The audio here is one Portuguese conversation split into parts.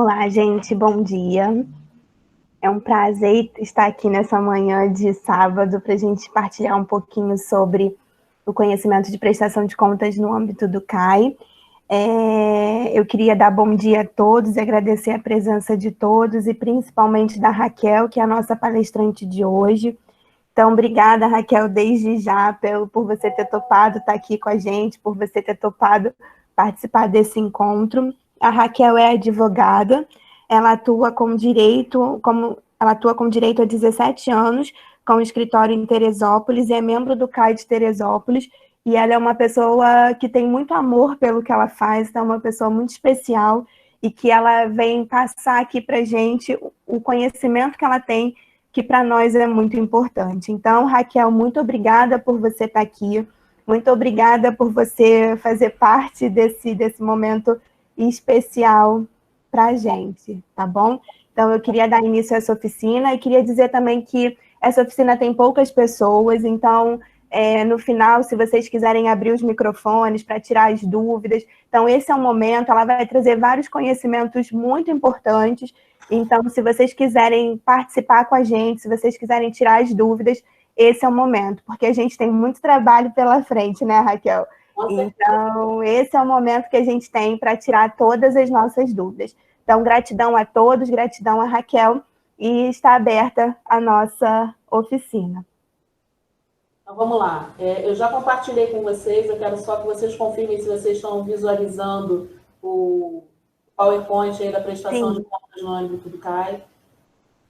Olá, gente, bom dia. É um prazer estar aqui nessa manhã de sábado para a gente partilhar um pouquinho sobre o conhecimento de prestação de contas no âmbito do CAI. Eu queria dar bom dia a todos, agradecer a presença de todos e principalmente da Raquel, que é a nossa palestrante de hoje. Então, obrigada, Raquel, desde já por você ter topado estar aqui com a gente, por você ter topado participar desse encontro. A Raquel é advogada, ela atua com direito há 17 anos, com escritório em Teresópolis, e é membro do CAI de Teresópolis, e ela é uma pessoa que tem muito amor pelo que ela faz, é uma pessoa muito especial, e que ela vem passar aqui para a gente o conhecimento que ela tem, que para nós é muito importante. Então, Raquel, muito obrigada por você estar aqui, muito obrigada por você fazer parte desse momento especial para a gente, tá bom? Então, eu queria dar início a essa oficina e queria dizer também que essa oficina tem poucas pessoas, então, no final, se vocês quiserem abrir os microfones para tirar as dúvidas, então esse é o momento, ela vai trazer vários conhecimentos muito importantes. Então, se vocês quiserem participar com a gente, se vocês quiserem tirar as dúvidas, esse é o momento, porque a gente tem muito trabalho pela frente, né, Raquel? Então, esse é o momento que a gente tem para tirar todas as nossas dúvidas. Então, gratidão a todos, gratidão a Raquel, e está aberta a nossa oficina. Então, vamos lá. Eu já compartilhei com vocês, eu quero só que vocês confirmem se vocês estão visualizando o PowerPoint aí da prestação de contas no âmbito do CAI.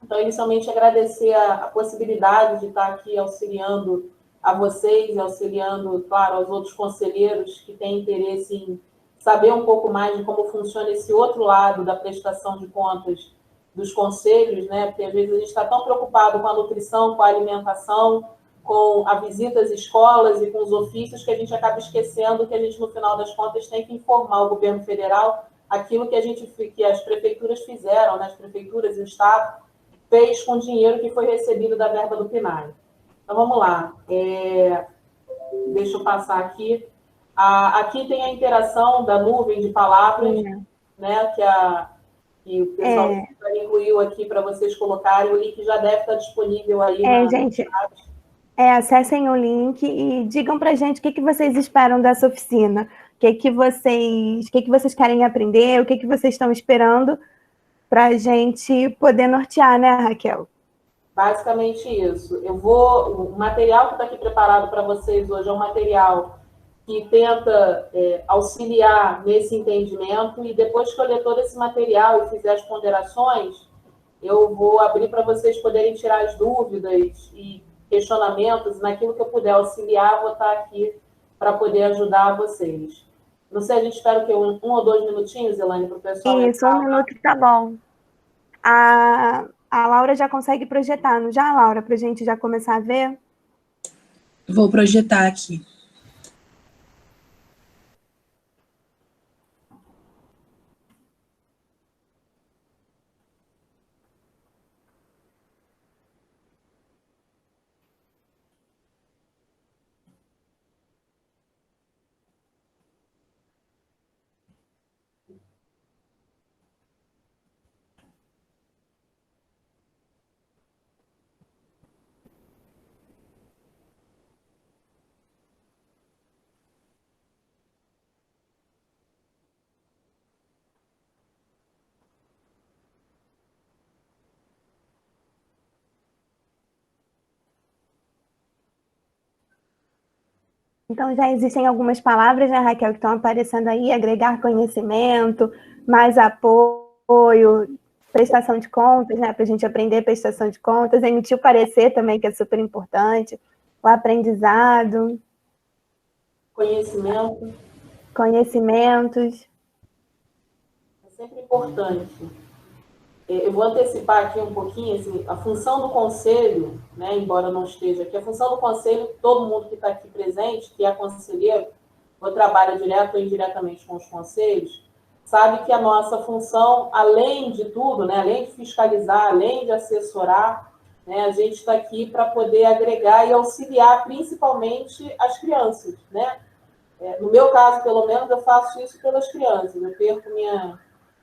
Então, inicialmente, agradecer a possibilidade de estar aqui auxiliando a vocês e auxiliando, claro, aos outros conselheiros que têm interesse em saber um pouco mais de como funciona esse outro lado da prestação de contas dos conselhos, né? Porque, às vezes, a gente está tão preocupado com a nutrição, com a alimentação, com a visita às escolas e com os ofícios, que a gente acaba esquecendo que a gente, no final das contas, tem que informar o governo federal aquilo que as prefeituras fizeram, né? As prefeituras e o Estado fez com o dinheiro que foi recebido da verba do PNAE. Então, vamos lá. Deixa eu passar aqui. Aqui tem a interação da nuvem de palavras, né, que o pessoal incluiu aqui para vocês colocarem. O link já deve estar disponível aí. Gente, acessem o link e digam para a gente o que vocês esperam dessa oficina, o que vocês querem aprender, o que vocês estão esperando, para a gente poder nortear, né, Raquel? Basicamente isso. O material que está aqui preparado para vocês hoje é um material que tenta auxiliar nesse entendimento, e depois que eu ler todo esse material e fizer as ponderações, eu vou abrir para vocês poderem tirar as dúvidas e questionamentos, naquilo que eu puder auxiliar, vou estar aqui para poder ajudar vocês. Não sei, a gente espera que um ou 2 minutinhos, Elaine, para o pessoal... Isso, 1 minuto tá bom. A Laura já consegue projetar, não já, Laura? Para a gente já começar a ver? Vou projetar aqui. Então, já existem algumas palavras, né, Raquel, que estão aparecendo aí: agregar conhecimento, mais apoio, prestação de contas, né, para a gente aprender prestação de contas, emitir o parecer também, que é super importante, o aprendizado. Conhecimentos. É sempre importante. Eu vou antecipar aqui um pouquinho, assim, a função do conselho, né, embora não esteja aqui, a função do conselho, todo mundo que está aqui presente, que é conselheiro, ou trabalha direto ou indiretamente com os conselhos, sabe que a nossa função, além de tudo, né, além de fiscalizar, além de assessorar, né, a gente está aqui para poder agregar e auxiliar principalmente as crianças, né? No meu caso, pelo menos, eu faço isso pelas crianças. Eu perco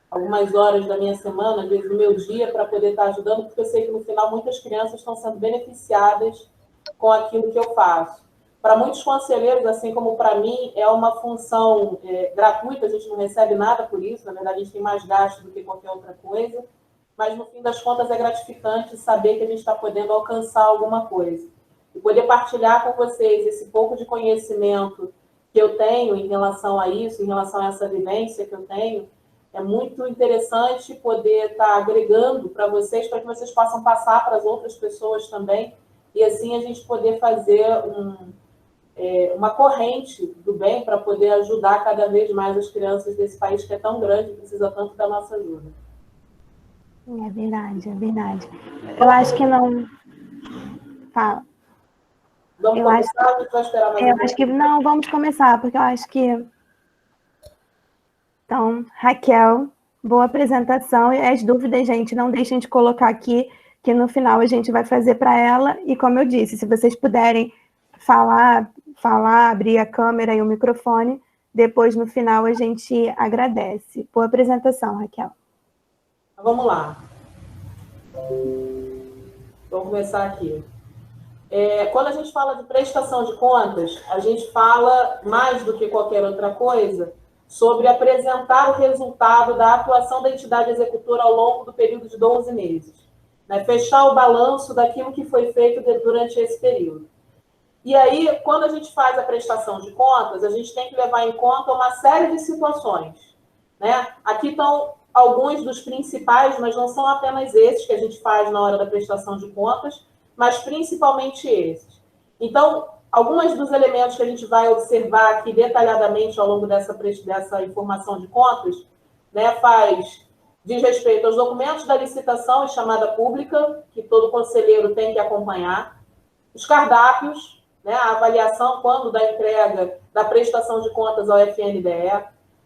algumas horas da minha semana, às vezes do meu dia, para poder estar ajudando, porque eu sei que no final muitas crianças estão sendo beneficiadas com aquilo que eu faço. Para muitos conselheiros, assim como para mim, é uma função gratuita, a gente não recebe nada por isso, na verdade a gente tem mais gasto do que qualquer outra coisa, mas no fim das contas é gratificante saber que a gente está podendo alcançar alguma coisa. E poder partilhar com vocês esse pouco de conhecimento que eu tenho em relação a isso, em relação a essa vivência que eu tenho, é muito interessante poder estar agregando para vocês, para que vocês possam passar para as outras pessoas também, e assim a gente poder fazer uma corrente do bem para poder ajudar cada vez mais as crianças desse país que é tão grande e precisa tanto da nossa ajuda. É verdade, é verdade. Eu acho que não... Fala. Vamos começar? A gente vai esperar mais um pouco? Acho que não, vamos começar, porque eu acho que... Então, Raquel, boa apresentação. E as dúvidas, gente, não deixem de colocar aqui, que no final a gente vai fazer para ela. E como eu disse, se vocês puderem falar, abrir a câmera e o microfone, depois no final a gente agradece. Boa apresentação, Raquel. Vamos lá. Vamos começar aqui. Quando a gente fala de prestação de contas, a gente fala, mais do que qualquer outra coisa, sobre apresentar o resultado da atuação da entidade executora ao longo do período de 12 meses. Né? Fechar o balanço daquilo que foi feito durante esse período. E aí, quando a gente faz a prestação de contas, a gente tem que levar em conta uma série de situações. Né? Aqui estão alguns dos principais, mas não são apenas esses que a gente faz na hora da prestação de contas, mas principalmente esses. Então, alguns dos elementos que a gente vai observar aqui detalhadamente ao longo dessa informação de contas, né, diz respeito aos documentos da licitação e chamada pública, que todo conselheiro tem que acompanhar, os cardápios, né, a avaliação quando da entrega da prestação de contas ao FNDE,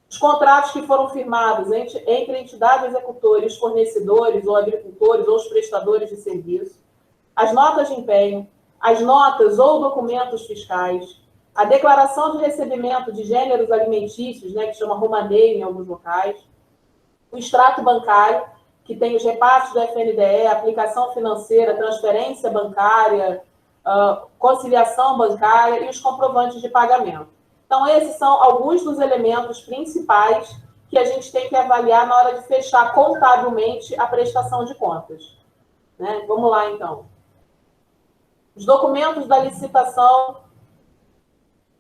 os contratos que foram firmados entre entidade executora e os fornecedores, ou agricultores, ou os prestadores de serviço, as notas de empenho, as notas ou documentos fiscais, a declaração de recebimento de gêneros alimentícios, né, que chama romaneio em alguns locais, o extrato bancário, que tem os repasses do FNDE, aplicação financeira, transferência bancária, conciliação bancária e os comprovantes de pagamento. Então, esses são alguns dos elementos principais que a gente tem que avaliar na hora de fechar contabilmente a prestação de contas. Né? Vamos lá, então. Os documentos da licitação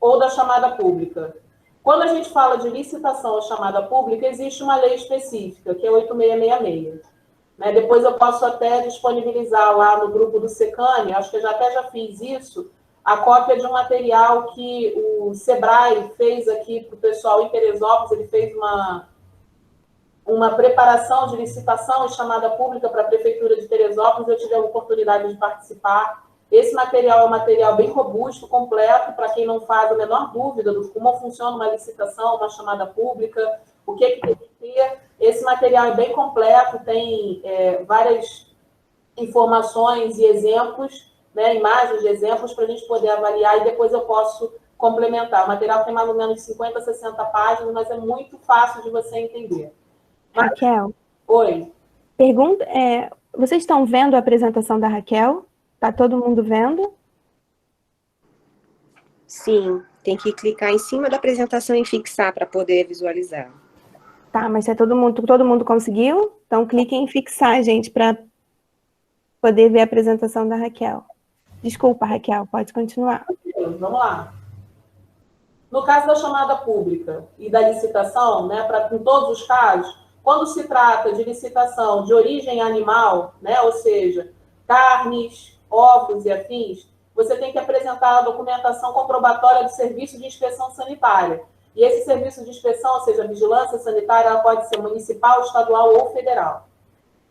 ou da chamada pública. Quando a gente fala de licitação ou chamada pública, existe uma lei específica, que é 8666. Né? Depois eu posso até disponibilizar lá no grupo do Secane, acho que eu até já fiz isso, a cópia de um material que o Sebrae fez aqui para o pessoal em Teresópolis. Ele fez uma preparação de licitação e chamada pública para a Prefeitura de Teresópolis. Eu tive a oportunidade de participar. Esse material é um material bem robusto, completo, para quem não faz a menor dúvida de como funciona uma licitação, uma chamada pública, o que tem que ter. Esse material é bem completo, tem várias informações e exemplos, né, imagens de exemplos para a gente poder avaliar, e depois eu posso complementar. O material tem mais ou menos 50, 60 páginas, mas é muito fácil de você entender. Raquel. Oi. Pergunta, vocês estão vendo a apresentação da Raquel? Está todo mundo vendo? Sim, tem que clicar em cima da apresentação e fixar para poder visualizar. Tá, mas se todo mundo conseguiu? Então clique em fixar, gente, para poder ver a apresentação da Raquel. Desculpa, Raquel, pode continuar. Vamos lá. No caso da chamada pública e da licitação, né, em todos os casos, quando se trata de licitação de origem animal, né, ou seja, carnes, ovos e afins, você tem que apresentar a documentação comprobatória do serviço de inspeção sanitária. E esse serviço de inspeção, ou seja, a vigilância sanitária, ela pode ser municipal, estadual ou federal.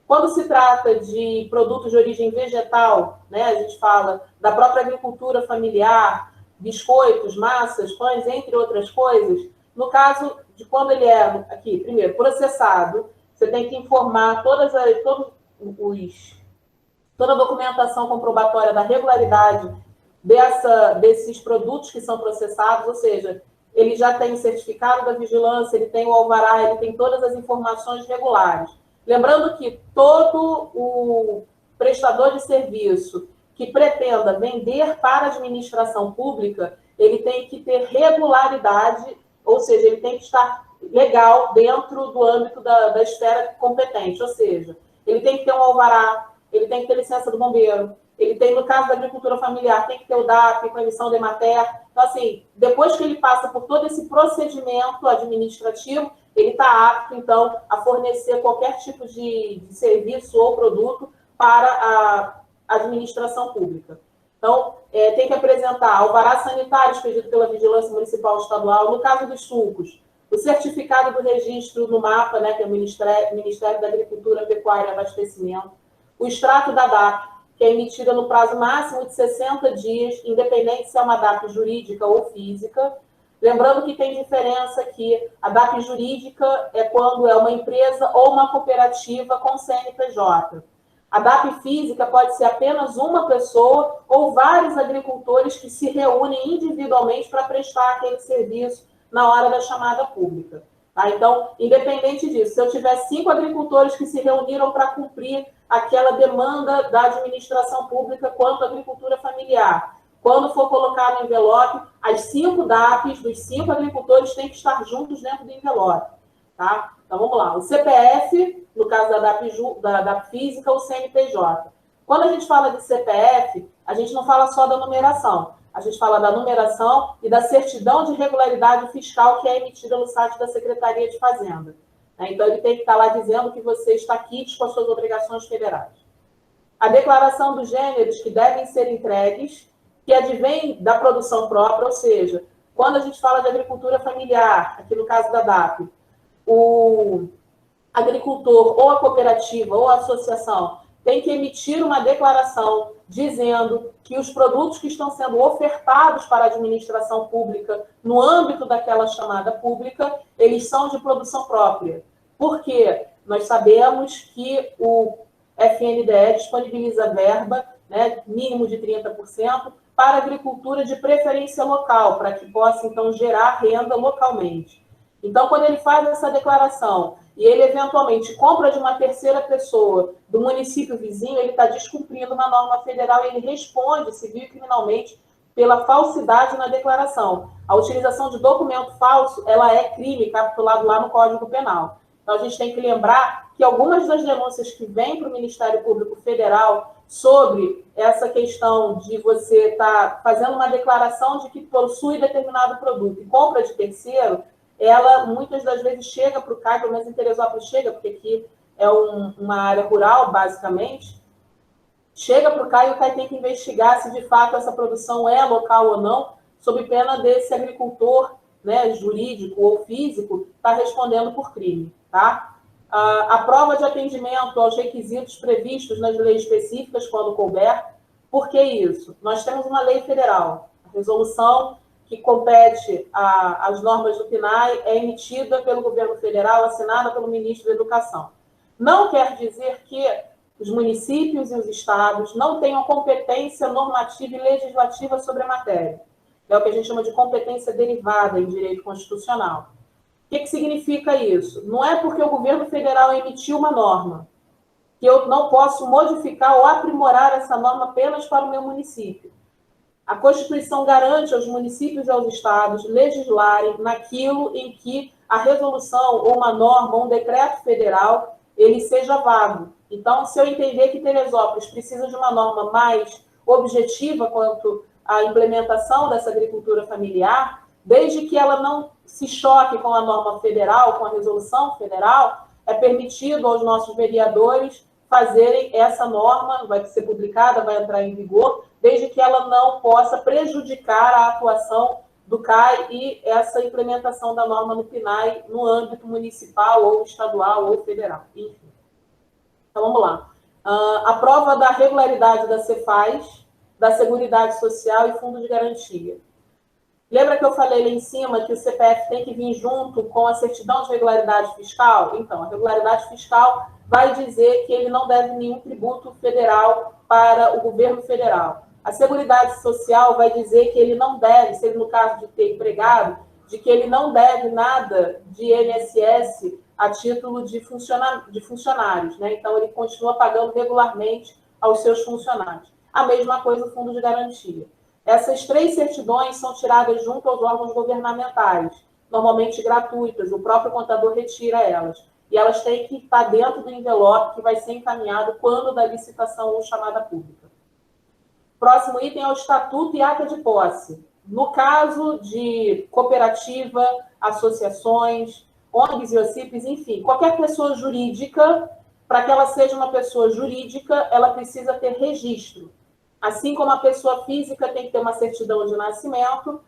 Quando se trata de produtos de origem vegetal, né, a gente fala da própria agricultura familiar, biscoitos, massas, pães, entre outras coisas. No caso de quando ele é, aqui, primeiro, processado, você tem que informar toda a documentação comprobatória da regularidade desses produtos que são processados, ou seja, ele já tem o certificado da vigilância, ele tem o alvará, ele tem todas as informações regulares. Lembrando que todo o prestador de serviço que pretenda vender para a administração pública, ele tem que ter regularidade, ou seja, ele tem que estar legal dentro do âmbito da esfera competente, ou seja, ele tem que ter um alvará, ele tem que ter licença do bombeiro, ele tem, no caso da agricultura familiar, tem que ter o DAP com emissão de Emater. Então, assim, depois que ele passa por todo esse procedimento administrativo, ele está apto, então, a fornecer qualquer tipo de serviço ou produto para a administração pública. Então, tem que apresentar alvarás sanitários pedido pela Vigilância Municipal e Estadual. No caso dos sucos, o certificado do registro no MAPA, né, que é o Ministério da Agricultura, Pecuária e Abastecimento. O extrato da DAP, que é emitida no prazo máximo de 60 dias, independente se é uma DAP jurídica ou física. Lembrando que tem diferença que a DAP jurídica é quando é uma empresa ou uma cooperativa com CNPJ. A DAP física pode ser apenas uma pessoa ou vários agricultores que se reúnem individualmente para prestar aquele serviço na hora da chamada pública. Tá? Então, independente disso, se eu tiver 5 agricultores que se reuniram para cumprir aquela demanda da administração pública quanto à agricultura familiar, quando for colocar no envelope, as 5 DAPs dos 5 agricultores têm que estar juntos dentro do envelope. Tá? Então, vamos lá. O CPF, no caso da DAP física, o CNPJ. Quando a gente fala de CPF, a gente não fala só da numeração. A gente fala da numeração e da certidão de regularidade fiscal que é emitida no site da Secretaria de Fazenda. Então, ele tem que estar lá dizendo que você está quites com as suas obrigações federais. A declaração dos gêneros que devem ser entregues, que advém da produção própria, ou seja, quando a gente fala de agricultura familiar, aqui no caso da DAP, o agricultor ou a cooperativa ou a associação tem que emitir uma declaração dizendo que os produtos que estão sendo ofertados para a administração pública no âmbito daquela chamada pública, eles são de produção própria. Por quê? Nós sabemos que o FNDE disponibiliza verba, né, mínimo de 30%, para a agricultura de preferência local, para que possa, então, gerar renda localmente. Então, quando ele faz essa declaração e ele, eventualmente, compra de uma terceira pessoa do município vizinho, ele está descumprindo uma norma federal e ele responde civil e criminalmente pela falsidade na declaração. A utilização de documento falso, ela é crime capitulado lá no Código Penal. Então, a gente tem que lembrar que algumas das denúncias que vêm para o Ministério Público Federal sobre essa questão de você estar fazendo uma declaração de que possui determinado produto e compra de terceiro, ela muitas das vezes chega para o CAI, pelo menos em Teresópolis chega, porque aqui é uma área rural, basicamente, chega para o CAI e o CAI tem que investigar se de fato essa produção é local ou não, sob pena desse agricultor, né, jurídico ou físico, estar respondendo por crime. Tá? A prova de atendimento aos requisitos previstos nas leis específicas, quando couber. Por que isso? Nós temos uma lei federal, a resolução que compete às normas do PNAE é emitida pelo governo federal, assinada pelo ministro da Educação. Não quer dizer que os municípios e os estados não tenham competência normativa e legislativa sobre a matéria. É o que a gente chama de competência derivada em direito constitucional. O que significa isso? Não é porque o governo federal emitiu uma norma que eu não posso modificar ou aprimorar essa norma apenas para o meu município. A Constituição garante aos municípios e aos estados legislarem naquilo em que a resolução ou uma norma ou um decreto federal ele seja vago. Então, se eu entender que Teresópolis precisa de uma norma mais objetiva quanto à implementação dessa agricultura familiar, desde que ela não se choque com a norma federal, com a resolução federal, é permitido aos nossos vereadores fazerem essa norma, vai ser publicada, vai entrar em vigor, desde que ela não possa prejudicar a atuação do CAI e essa implementação da norma no PNAE no âmbito municipal, ou estadual, ou federal. Enfim. Então, vamos lá. A prova da regularidade da Cefaz, da Seguridade Social e Fundo de Garantia. Lembra que eu falei lá em cima que o CPF tem que vir junto com a certidão de regularidade fiscal? Então, a regularidade fiscal vai dizer que ele não deve nenhum tributo federal para o governo federal. A Seguridade Social vai dizer que ele não deve, se ele, no caso de ter empregado, de que ele não deve nada de INSS a título de funcionários, né? Então, ele continua pagando regularmente aos seus funcionários. A mesma coisa o Fundo de Garantia. Essas 3 certidões são tiradas junto aos órgãos governamentais, normalmente gratuitas, o próprio contador retira elas. E elas têm que estar dentro do envelope que vai ser encaminhado quando da licitação ou chamada pública. Próximo item é o Estatuto e Ata de Posse. No caso de cooperativa, associações, ONGs e OCIPs, enfim, qualquer pessoa jurídica, para que ela seja uma pessoa jurídica, ela precisa ter registro. Assim como a pessoa física tem que ter uma certidão de nascimento,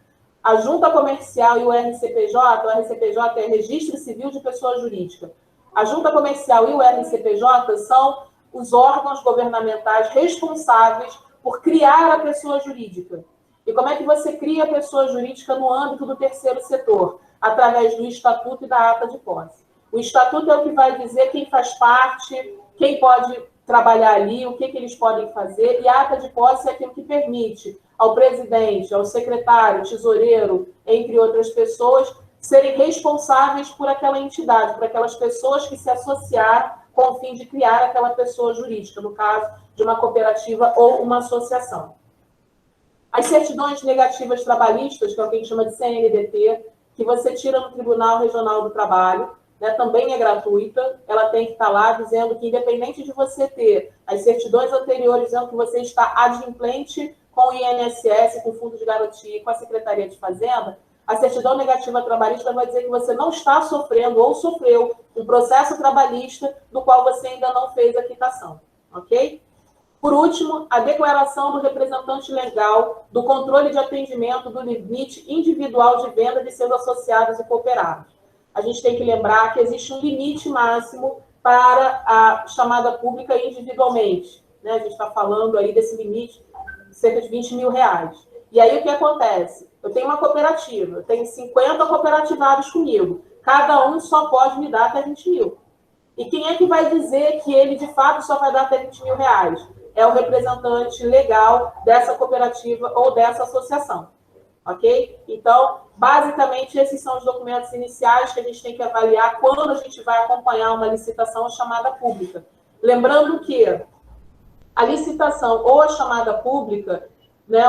a junta comercial e o RCPJ é Registro Civil de Pessoa Jurídica. A junta comercial e o RCPJ são os órgãos governamentais responsáveis por criar a pessoa jurídica. E como é que você cria a pessoa jurídica no âmbito do terceiro setor? Através do Estatuto e da Ata de Posse. O Estatuto é o que vai dizer quem faz parte, quem pode trabalhar ali, o que eles podem fazer, e a Ata de Posse é aquilo que permite ao presidente, ao secretário, tesoureiro, entre outras pessoas, serem responsáveis por aquela entidade, por aquelas pessoas que se associaram com o fim de criar aquela pessoa jurídica, no caso de uma cooperativa ou uma associação. As certidões negativas trabalhistas, que é o que a gente chama de CNDT, que você tira no Tribunal Regional do Trabalho, né, também é gratuita, ela tem que estar lá dizendo que, independente de você ter as certidões anteriores dizendo que você está adimplente com o INSS, com o Fundo de Garantia e com a Secretaria de Fazenda, a certidão negativa trabalhista vai dizer que você não está sofrendo ou sofreu um processo trabalhista do qual você ainda não fez a quitação, ok? Por último, a declaração do representante legal do controle de atendimento do limite individual de venda de seus associados e cooperados. A gente tem que lembrar que existe um limite máximo para a chamada pública individualmente, né? A gente está falando aí desse limite de cerca de R$20 mil. E aí o que acontece? Eu tenho uma cooperativa, eu tenho 50 cooperativados comigo, cada um só pode me dar até 20 mil. E quem é que vai dizer que ele, de fato, só vai dar até R$20 mil? É o representante legal dessa cooperativa ou dessa associação, ok? Então, basicamente, esses são os documentos iniciais que a gente tem que avaliar quando a gente vai acompanhar uma licitação ou chamada pública. Lembrando que a licitação ou a chamada pública, né,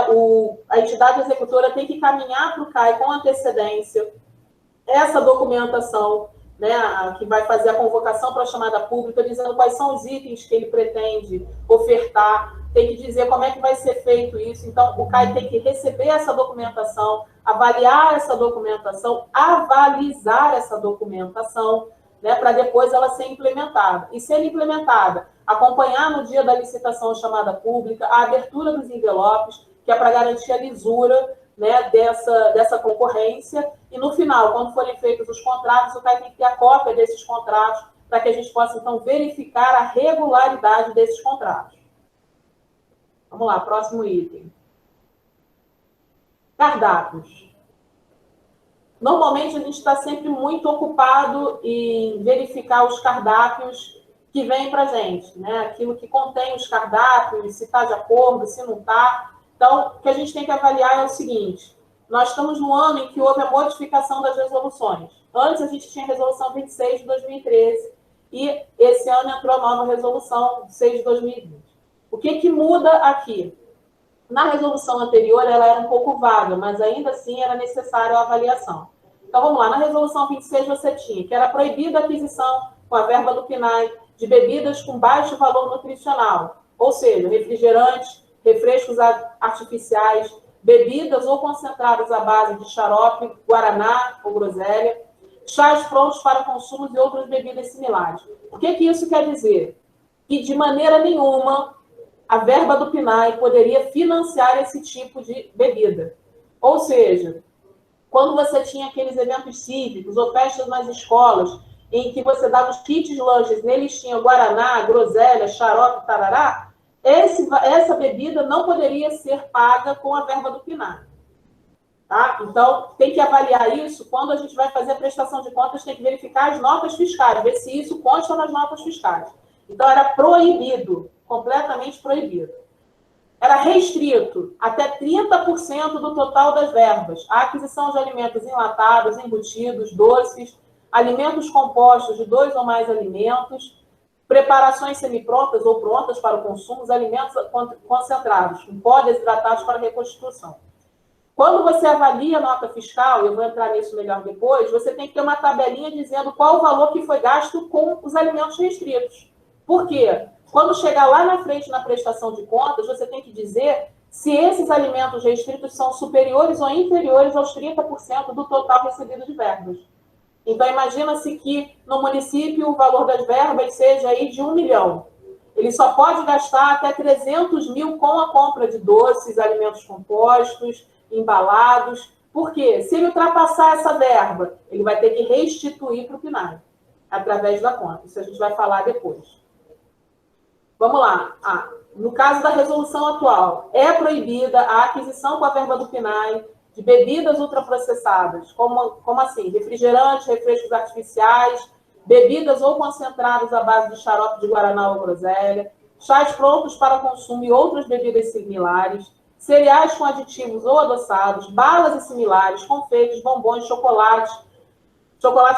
a entidade executora tem que caminhar para o CAI com antecedência essa documentação, né, que vai fazer a convocação para a chamada pública, dizendo quais são os itens que ele pretende ofertar, tem que dizer como é que vai ser feito isso. Então, o CAI tem que receber essa documentação, avaliar essa documentação, avalizar essa documentação, né, para depois ela ser implementada. E sendo implementada, acompanhar no dia da licitação chamada pública a abertura dos envelopes, que é para garantir a lisura, né, dessa concorrência, e no final, quando forem feitos os contratos, o CAI tem que ter a cópia desses contratos para que a gente possa, então, verificar a regularidade desses contratos. Vamos lá, próximo item. Cardápios. Normalmente, a gente está sempre muito ocupado em verificar os cardápios que vêm para a gente, né? Aquilo que contém os cardápios, se está de acordo, se não está. Então, o que a gente tem que avaliar é o seguinte: nós estamos no ano em que houve a modificação das resoluções. Antes, a gente tinha a resolução 26 de 2013 e esse ano entrou a nova resolução 6 de 2020. O que muda aqui? Na resolução anterior, ela era um pouco vaga, mas ainda assim era necessária a avaliação. Então, vamos lá. Na resolução 26, você tinha que era proibida a aquisição com a verba do PNAE de bebidas com baixo valor nutricional, ou seja, refrigerantes, refrescos artificiais, bebidas ou concentrados à base de xarope, guaraná ou groselha, chás prontos para consumo e outras bebidas similares. O que isso quer dizer? Que, de maneira nenhuma, a verba do PNAE poderia financiar esse tipo de bebida. Ou seja, quando você tinha aqueles eventos cívicos ou festas nas escolas, em que você dava os kits lanches, neles tinha guaraná, groselha, xarope, tarará, essa bebida não poderia ser paga com a verba do PNAE. Tá? Então, tem que avaliar isso. Quando a gente vai fazer a prestação de contas, tem que verificar as notas fiscais, ver se isso consta nas notas fiscais. Então, era proibido, completamente proibido. era restrito até 30% do total das verbas a aquisição de alimentos enlatados, embutidos, doces, alimentos compostos de 2 ou mais alimentos, preparações semiprontas ou prontas para o consumo, os alimentos concentrados, em pó desidratados para reconstituição. Quando você avalia a nota fiscal, eu vou entrar nisso melhor depois, você tem que ter uma tabelinha dizendo qual o valor que foi gasto com os alimentos restritos. Por quê? Quando chegar lá na frente na prestação de contas, você tem que dizer se esses alimentos restritos são superiores ou inferiores aos 30% do total recebido de verbas. Então, imagina-se que no município o valor das verbas seja aí de 1 milhão. Ele só pode gastar até 300 mil com a compra de doces, alimentos compostos, embalados. Por quê? Se ele ultrapassar essa verba, ele vai ter que restituir para o PNAE, através da conta. Isso a gente vai falar depois. Vamos lá. No caso da resolução atual, é proibida a aquisição com a verba do PNAE de bebidas ultraprocessadas, como assim? Refrigerantes, refrescos artificiais, bebidas ou concentrados à base de xarope de guaraná ou groselha, chás prontos para consumo e outras bebidas similares, cereais com aditivos ou adoçados, balas e similares, confeitos, bombons, chocolate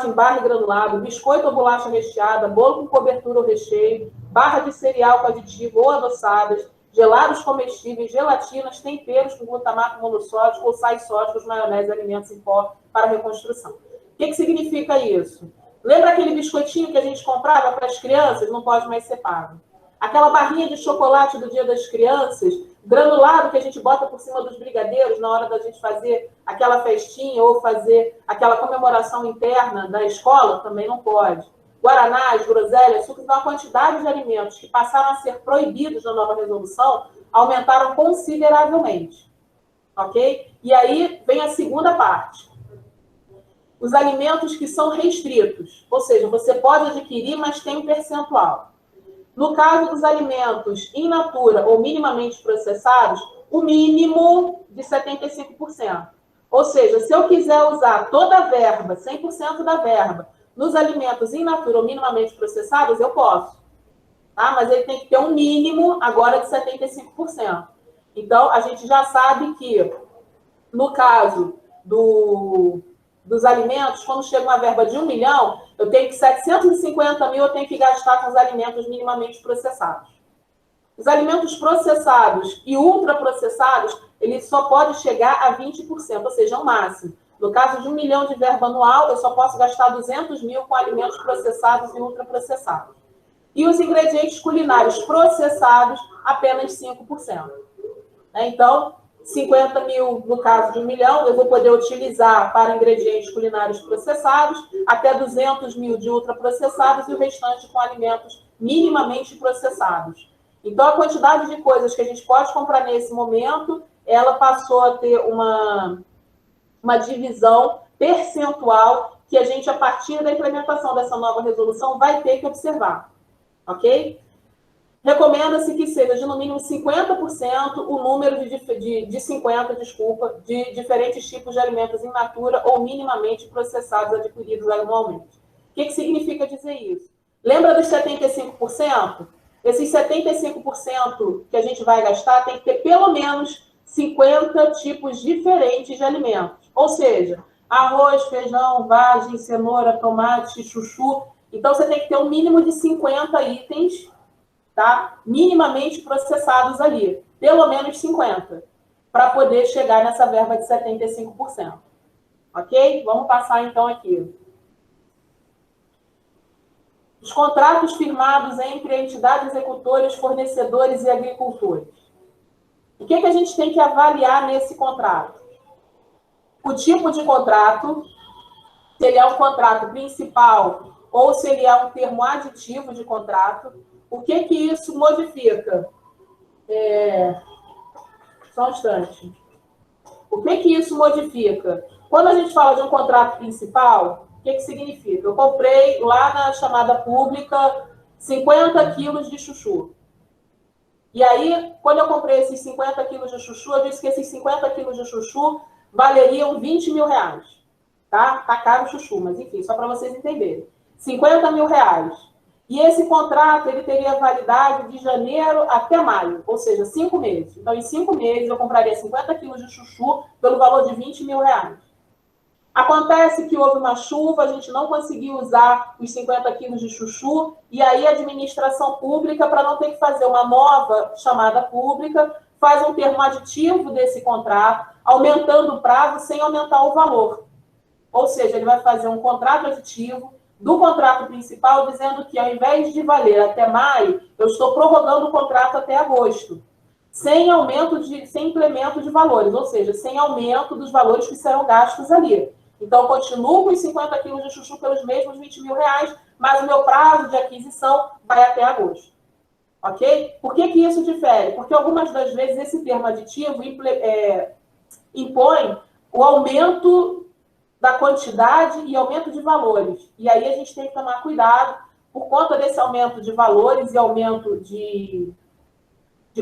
em barra e granulado, biscoito ou bolacha recheada, bolo com cobertura ou recheio, barra de cereal com aditivo ou adoçadas, gelados comestíveis, gelatinas, temperos com glutamato monossódico ou sais sódicos, maionese, alimentos em pó para reconstrução. O que significa isso? Lembra aquele biscoitinho que a gente comprava para as crianças? Não pode mais ser pago. Aquela barrinha de chocolate do Dia das Crianças, granulado que a gente bota por cima dos brigadeiros na hora da gente fazer aquela festinha ou fazer aquela comemoração interna da escola, também não pode. Guaranás, groselha, sucos, então a quantidade de alimentos que passaram a ser proibidos na nova resolução aumentaram consideravelmente. Ok? E aí vem a segunda parte. Os alimentos que são restritos, ou seja, você pode adquirir, mas tem um percentual. No caso dos alimentos in natura ou minimamente processados, o mínimo de 75%. Ou seja, se eu quiser usar toda a verba, 100% da verba, nos alimentos in natura ou minimamente processados, eu posso. Tá? Mas ele tem que ter um mínimo agora de 75%. Então, a gente já sabe que, no caso dos alimentos, quando chega uma verba de 1 milhão, eu tenho que 750 mil eu tenho que gastar com os alimentos minimamente processados. Os alimentos processados e ultraprocessados, ele só pode chegar a 20%, ou seja, o máximo. No caso de 1 milhão de verba anual, eu só posso gastar 200 mil com alimentos processados e ultraprocessados. E os ingredientes culinários processados, apenas 5%. Então, 50 mil, no caso de 1 milhão, eu vou poder utilizar para ingredientes culinários processados, até 200 mil de ultraprocessados e o restante com alimentos minimamente processados. Então, a quantidade de coisas que a gente pode comprar nesse momento, ela passou a ter uma divisão percentual que a gente, a partir da implementação dessa nova resolução, vai ter que observar. Ok? Recomenda-se que seja de no mínimo 50% o número de diferentes tipos de alimentos in natura ou minimamente processados adquiridos anualmente. O que significa dizer isso? Lembra dos 75%? Esses 75% que a gente vai gastar tem que ter pelo menos 50 tipos diferentes de alimentos. Ou seja, arroz, feijão, vagem, cenoura, tomate, chuchu. Então, você tem que ter um mínimo de 50 itens, tá? Minimamente processados ali. Pelo menos 50. Para poder chegar nessa verba de 75%. Ok? Vamos passar, então, aqui. Os contratos firmados entre entidades executoras, fornecedores e agricultores. O que a gente tem que avaliar nesse contrato? O tipo de contrato, se ele é um contrato principal ou se ele é um termo aditivo de contrato. O que isso modifica? Só um instante. O que isso modifica? Quando a gente fala de um contrato principal, o que significa? Eu comprei lá na chamada pública 50 quilos de chuchu. E aí, quando eu comprei esses 50 quilos de chuchu, eu disse que esses 50 quilos de chuchu valeriam 20 mil reais. Tá? Tá caro o chuchu, mas enfim, só para vocês entenderem. 50 mil reais. E esse contrato ele teria validade de janeiro até maio, ou seja, 5 meses. Então, em 5 meses, eu compraria 50 quilos de chuchu pelo valor de R$20 mil. Acontece que houve uma chuva, a gente não conseguiu usar os 50 quilos de chuchu, e aí a administração pública, para não ter que fazer uma nova chamada pública, faz um termo aditivo desse contrato, aumentando o prazo sem aumentar o valor. Ou seja, ele vai fazer um contrato aditivo do contrato principal, dizendo que ao invés de valer até maio, eu estou prorrogando o contrato até agosto, sem implemento de valores, ou seja, sem aumento dos valores que serão gastos ali. Então, eu continuo com os 50 quilos de chuchu pelos mesmos R$20 mil, mas o meu prazo de aquisição vai até agosto. Ok? Por que isso difere? Porque algumas das vezes esse termo aditivo impõe o aumento da quantidade e aumento de valores. E aí a gente tem que tomar cuidado por conta desse aumento de valores e aumento de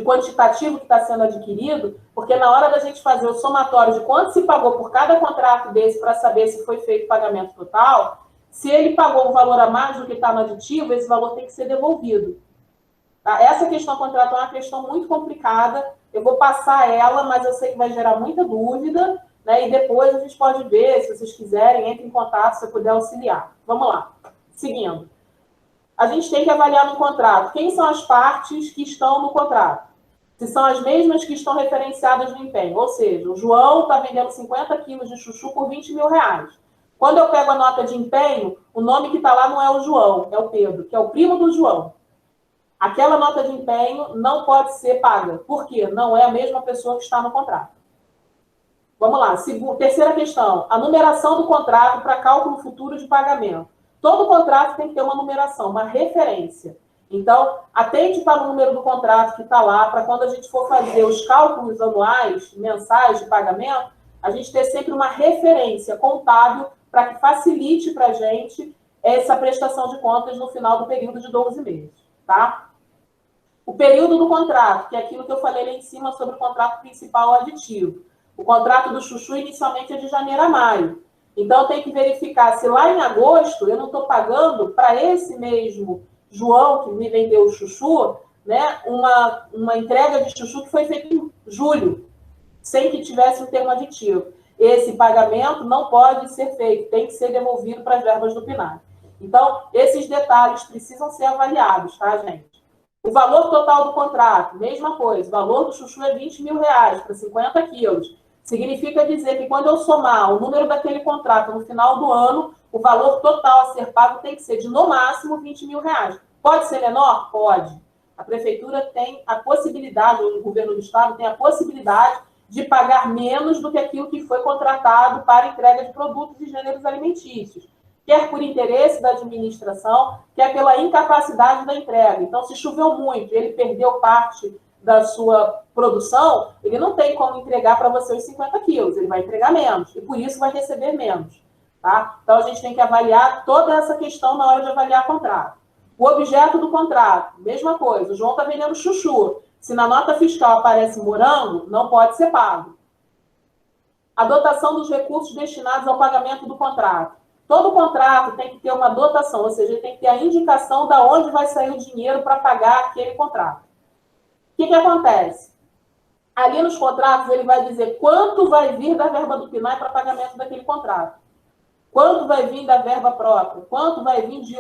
quantitativo que está sendo adquirido, porque na hora da gente fazer o somatório de quanto se pagou por cada contrato desse para saber se foi feito o pagamento total, se ele pagou um valor a mais do que está no aditivo, esse valor tem que ser devolvido. Tá? Essa questão contratual é uma questão muito complicada, eu vou passar ela, mas eu sei que vai gerar muita dúvida, né? E depois a gente pode ver, se vocês quiserem, entre em contato se eu puder auxiliar. Vamos lá. Seguindo. A gente tem que avaliar no contrato quem são as partes que estão no contrato. Se são as mesmas que estão referenciadas no empenho. Ou seja, o João está vendendo 50 quilos de chuchu por R$20 mil. Quando eu pego a nota de empenho, o nome que está lá não é o João, é o Pedro, que é o primo do João. Aquela nota de empenho não pode ser paga. Por quê? Não é a mesma pessoa que está no contrato. Vamos lá. Terceira questão. A numeração do contrato para cálculo futuro de pagamento. Todo contrato tem que ter uma numeração, uma referência. Então, atente para o número do contrato que está lá, para quando a gente for fazer os cálculos anuais, mensais de pagamento, a gente ter sempre uma referência contábil para que facilite para a gente essa prestação de contas no final do período de 12 meses. Tá? O período do contrato, que é aquilo que eu falei lá em cima sobre o contrato principal aditivo. O contrato do chuchu inicialmente é de janeiro a maio. Então, eu tenho que verificar se lá em agosto eu não estou pagando para esse mesmo João, que me vendeu o chuchu, né, uma entrega de chuchu que foi feita em julho, sem que tivesse um termo aditivo. Esse pagamento não pode ser feito, tem que ser devolvido para as verbas do PNAD. Então, esses detalhes precisam ser avaliados, tá, gente? O valor total do contrato, mesma coisa. O valor do chuchu é R$20 mil para 50 quilos. Significa dizer que quando eu somar o número daquele contrato no final do ano, o valor total a ser pago tem que ser de, no máximo, R$20 mil. Pode ser menor? Pode. A prefeitura tem a possibilidade, ou o governo do estado tem a possibilidade de pagar menos do que aquilo que foi contratado para entrega de produtos e gêneros alimentícios. Quer por interesse da administração, quer pela incapacidade da entrega. Então, se choveu muito e ele perdeu parte da sua produção, ele não tem como entregar para você os 50 quilos, ele vai entregar menos, e por isso vai receber menos. Tá? Então, a gente tem que avaliar toda essa questão na hora de avaliar contrato. O objeto do contrato, mesma coisa, o João está vendendo chuchu. Se na nota fiscal aparece morango, não pode ser pago. A dotação dos recursos destinados ao pagamento do contrato. Todo contrato tem que ter uma dotação, ou seja, ele tem que ter a indicação de onde vai sair o dinheiro para pagar aquele contrato. O que acontece? Ali nos contratos, ele vai dizer quanto vai vir da verba do PNAE para pagamento daquele contrato. Quanto vai vir da verba própria. Quanto vai vir de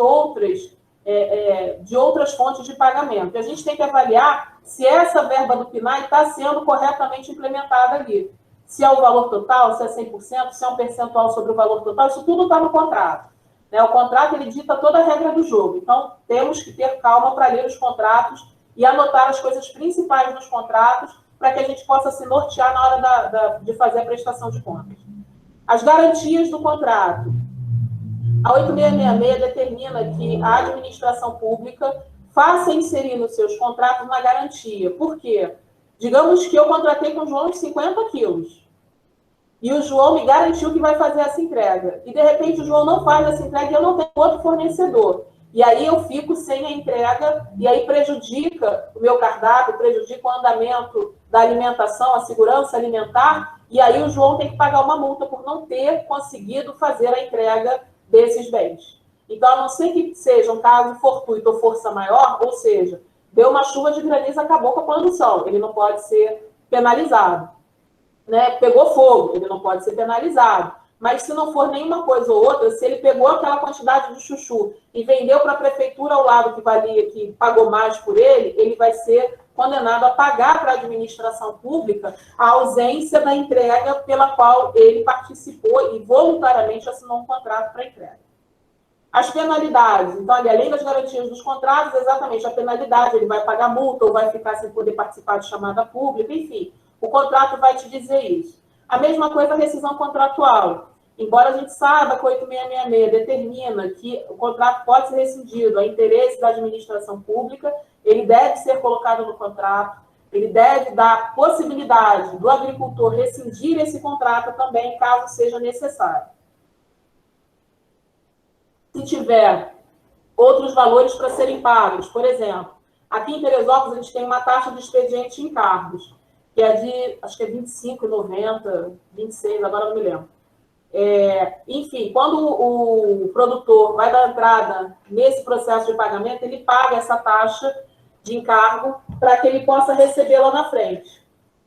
outras fontes de pagamento. E a gente tem que avaliar se essa verba do PNAE está sendo corretamente implementada ali. Se é o valor total, se é 100%, se é um percentual sobre o valor total, isso tudo está no contrato. Né? O contrato, ele dita toda a regra do jogo. Então, temos que ter calma para ler os contratos e anotar as coisas principais dos contratos para que a gente possa se nortear na hora de fazer a prestação de contas. As garantias do contrato. A 8666 determina que a administração pública faça inserir nos seus contratos uma garantia. Por quê? Digamos que eu contratei com o João de 50 quilos. E o João me garantiu que vai fazer essa entrega. E, de repente, o João não faz essa entrega e eu não tenho outro fornecedor. E aí eu fico sem a entrega e aí prejudica o meu cardápio, prejudica o andamento da alimentação, a segurança alimentar. E aí o João tem que pagar uma multa por não ter conseguido fazer a entrega desses bens. Então, a não ser que seja um caso fortuito ou força maior, ou seja, deu uma chuva de granizo, acabou com a produção, ele não pode ser penalizado. Né? Pegou fogo, ele não pode ser penalizado. Mas se não for nenhuma coisa ou outra, se ele pegou aquela quantidade de chuchu e vendeu para a prefeitura ao lado que pagou mais por ele, ele vai ser condenado a pagar para a administração pública a ausência da entrega pela qual ele participou e voluntariamente assinou um contrato para entrega. As penalidades, então, além das garantias dos contratos, exatamente a penalidade, ele vai pagar multa ou vai ficar sem poder participar de chamada pública, enfim, o contrato vai te dizer isso. A mesma coisa a rescisão contratual. Embora a gente saiba que o 8666 determina que o contrato pode ser rescindido a interesse da administração pública, ele deve ser colocado no contrato, ele deve dar possibilidade do agricultor rescindir esse contrato também, caso seja necessário. Se tiver outros valores para serem pagos, por exemplo, aqui em Teresópolis a gente tem uma taxa de expediente em encargos, que é de, acho que é 25,90, 26, agora não me lembro. Enfim, quando o produtor vai dar entrada nesse processo de pagamento, ele paga essa taxa de encargo para que ele possa receber lá na frente.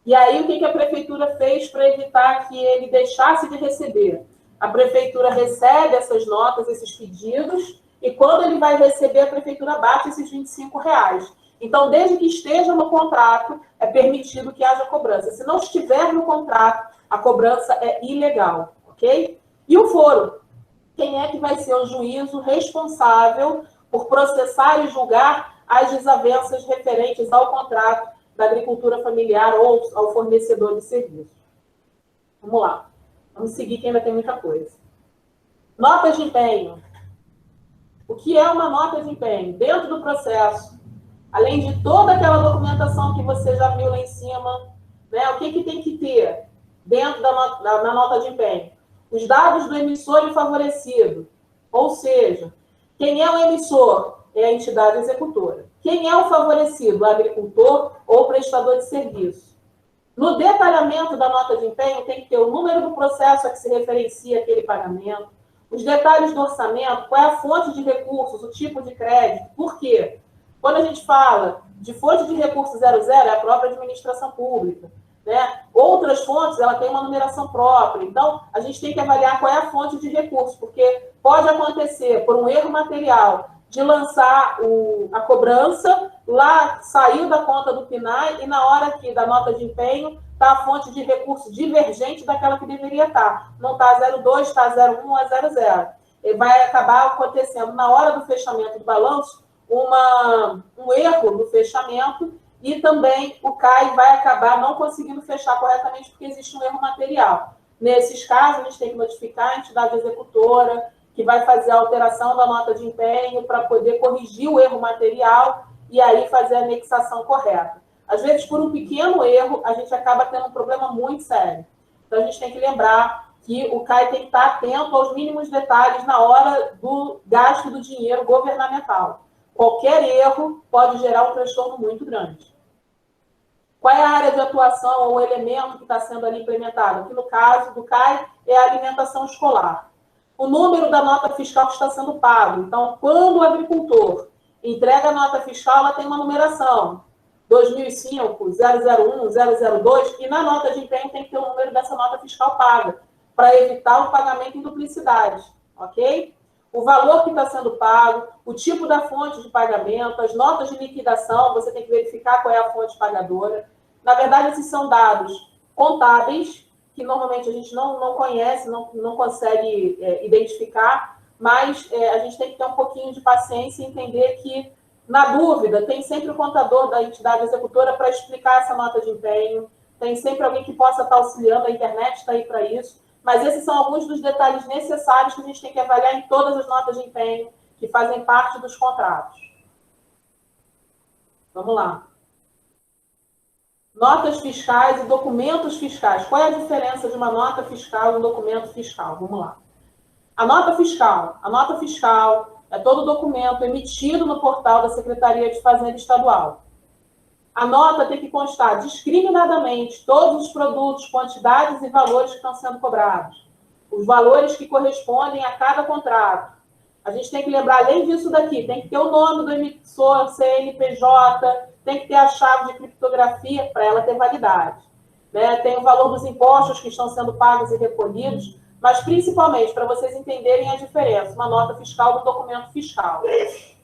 E aí, o que a prefeitura fez para evitar que ele deixasse de receber? A prefeitura recebe essas notas, esses pedidos, e quando ele vai receber, a prefeitura bate esses R$25. Então, desde que esteja no contrato, é permitido que haja cobrança. Se não estiver no contrato, a cobrança é ilegal, ok? E o foro? Quem é que vai ser o juízo responsável por processar e julgar as desavenças referentes ao contrato da agricultura familiar ou ao fornecedor de serviço? Vamos lá. Vamos seguir, que ainda tem muita coisa. Nota de empenho. O que é uma nota de empenho? Dentro do processo, além de toda aquela documentação que você já viu lá em cima, né, o que tem que ter dentro da nota de empenho? Os dados do emissor e favorecido. Ou seja, quem é o emissor? É a entidade executora. Quem é o favorecido? O agricultor ou o prestador de serviço. No detalhamento da nota de empenho, tem que ter o número do processo a que se referencia aquele pagamento, os detalhes do orçamento, qual é a fonte de recursos, o tipo de crédito. Por quê? Quando a gente fala de fonte de recurso 00, é a própria administração pública. Né? Outras fontes, ela tem uma numeração própria. Então, a gente tem que avaliar qual é a fonte de recurso, porque pode acontecer, por um erro material, de lançar a cobrança, lá saiu da conta do PNAE e na hora aqui da nota de empenho está a fonte de recurso divergente daquela que deveria estar. Não está 02, está 01, é 00. E vai acabar acontecendo na hora do fechamento do balanço um erro no fechamento e também o CAI vai acabar não conseguindo fechar corretamente porque existe um erro material. Nesses casos, a gente tem que notificar a entidade executora, que vai fazer a alteração da nota de empenho para poder corrigir o erro material e aí fazer a anexação correta. Às vezes, por um pequeno erro, a gente acaba tendo um problema muito sério. Então, a gente tem que lembrar que o CAI tem que estar atento aos mínimos detalhes na hora do gasto do dinheiro governamental. Qualquer erro pode gerar um transtorno muito grande. Qual é a área de atuação ou o elemento que está sendo ali implementado? Aqui, no caso do CAI, é a alimentação escolar. O número da nota fiscal que está sendo pago. Então, quando o agricultor entrega a nota fiscal, ela tem uma numeração. 2005, 001, 002, e na nota de empenho tem que ter o número dessa nota fiscal paga, para evitar o pagamento em duplicidade, ok? O valor que está sendo pago, o tipo da fonte de pagamento, as notas de liquidação, você tem que verificar qual é a fonte pagadora. Na verdade, esses são dados contábeis, que normalmente a gente não conhece, não consegue identificar, mas a gente tem que ter um pouquinho de paciência e entender que, na dúvida, tem sempre o contador da entidade executora para explicar essa nota de empenho, tem sempre alguém que possa estar auxiliando, a internet está aí para isso, mas esses são alguns dos detalhes necessários que a gente tem que avaliar em todas as notas de empenho que fazem parte dos contratos. Vamos lá. Notas fiscais e documentos fiscais. Qual é a diferença de uma nota fiscal e um documento fiscal? Vamos lá. A nota fiscal é todo documento emitido no portal da Secretaria de Fazenda Estadual. A nota tem que constar discriminadamente todos os produtos, quantidades e valores que estão sendo cobrados. Os valores que correspondem a cada contrato. A gente tem que lembrar, além disso daqui, tem que ter o nome do emissor, CNPJ, tem que ter a chave de criptografia para ela ter validade. Né? Tem o valor dos impostos que estão sendo pagos e recolhidos, mas principalmente para vocês entenderem a diferença, uma nota fiscal do documento fiscal.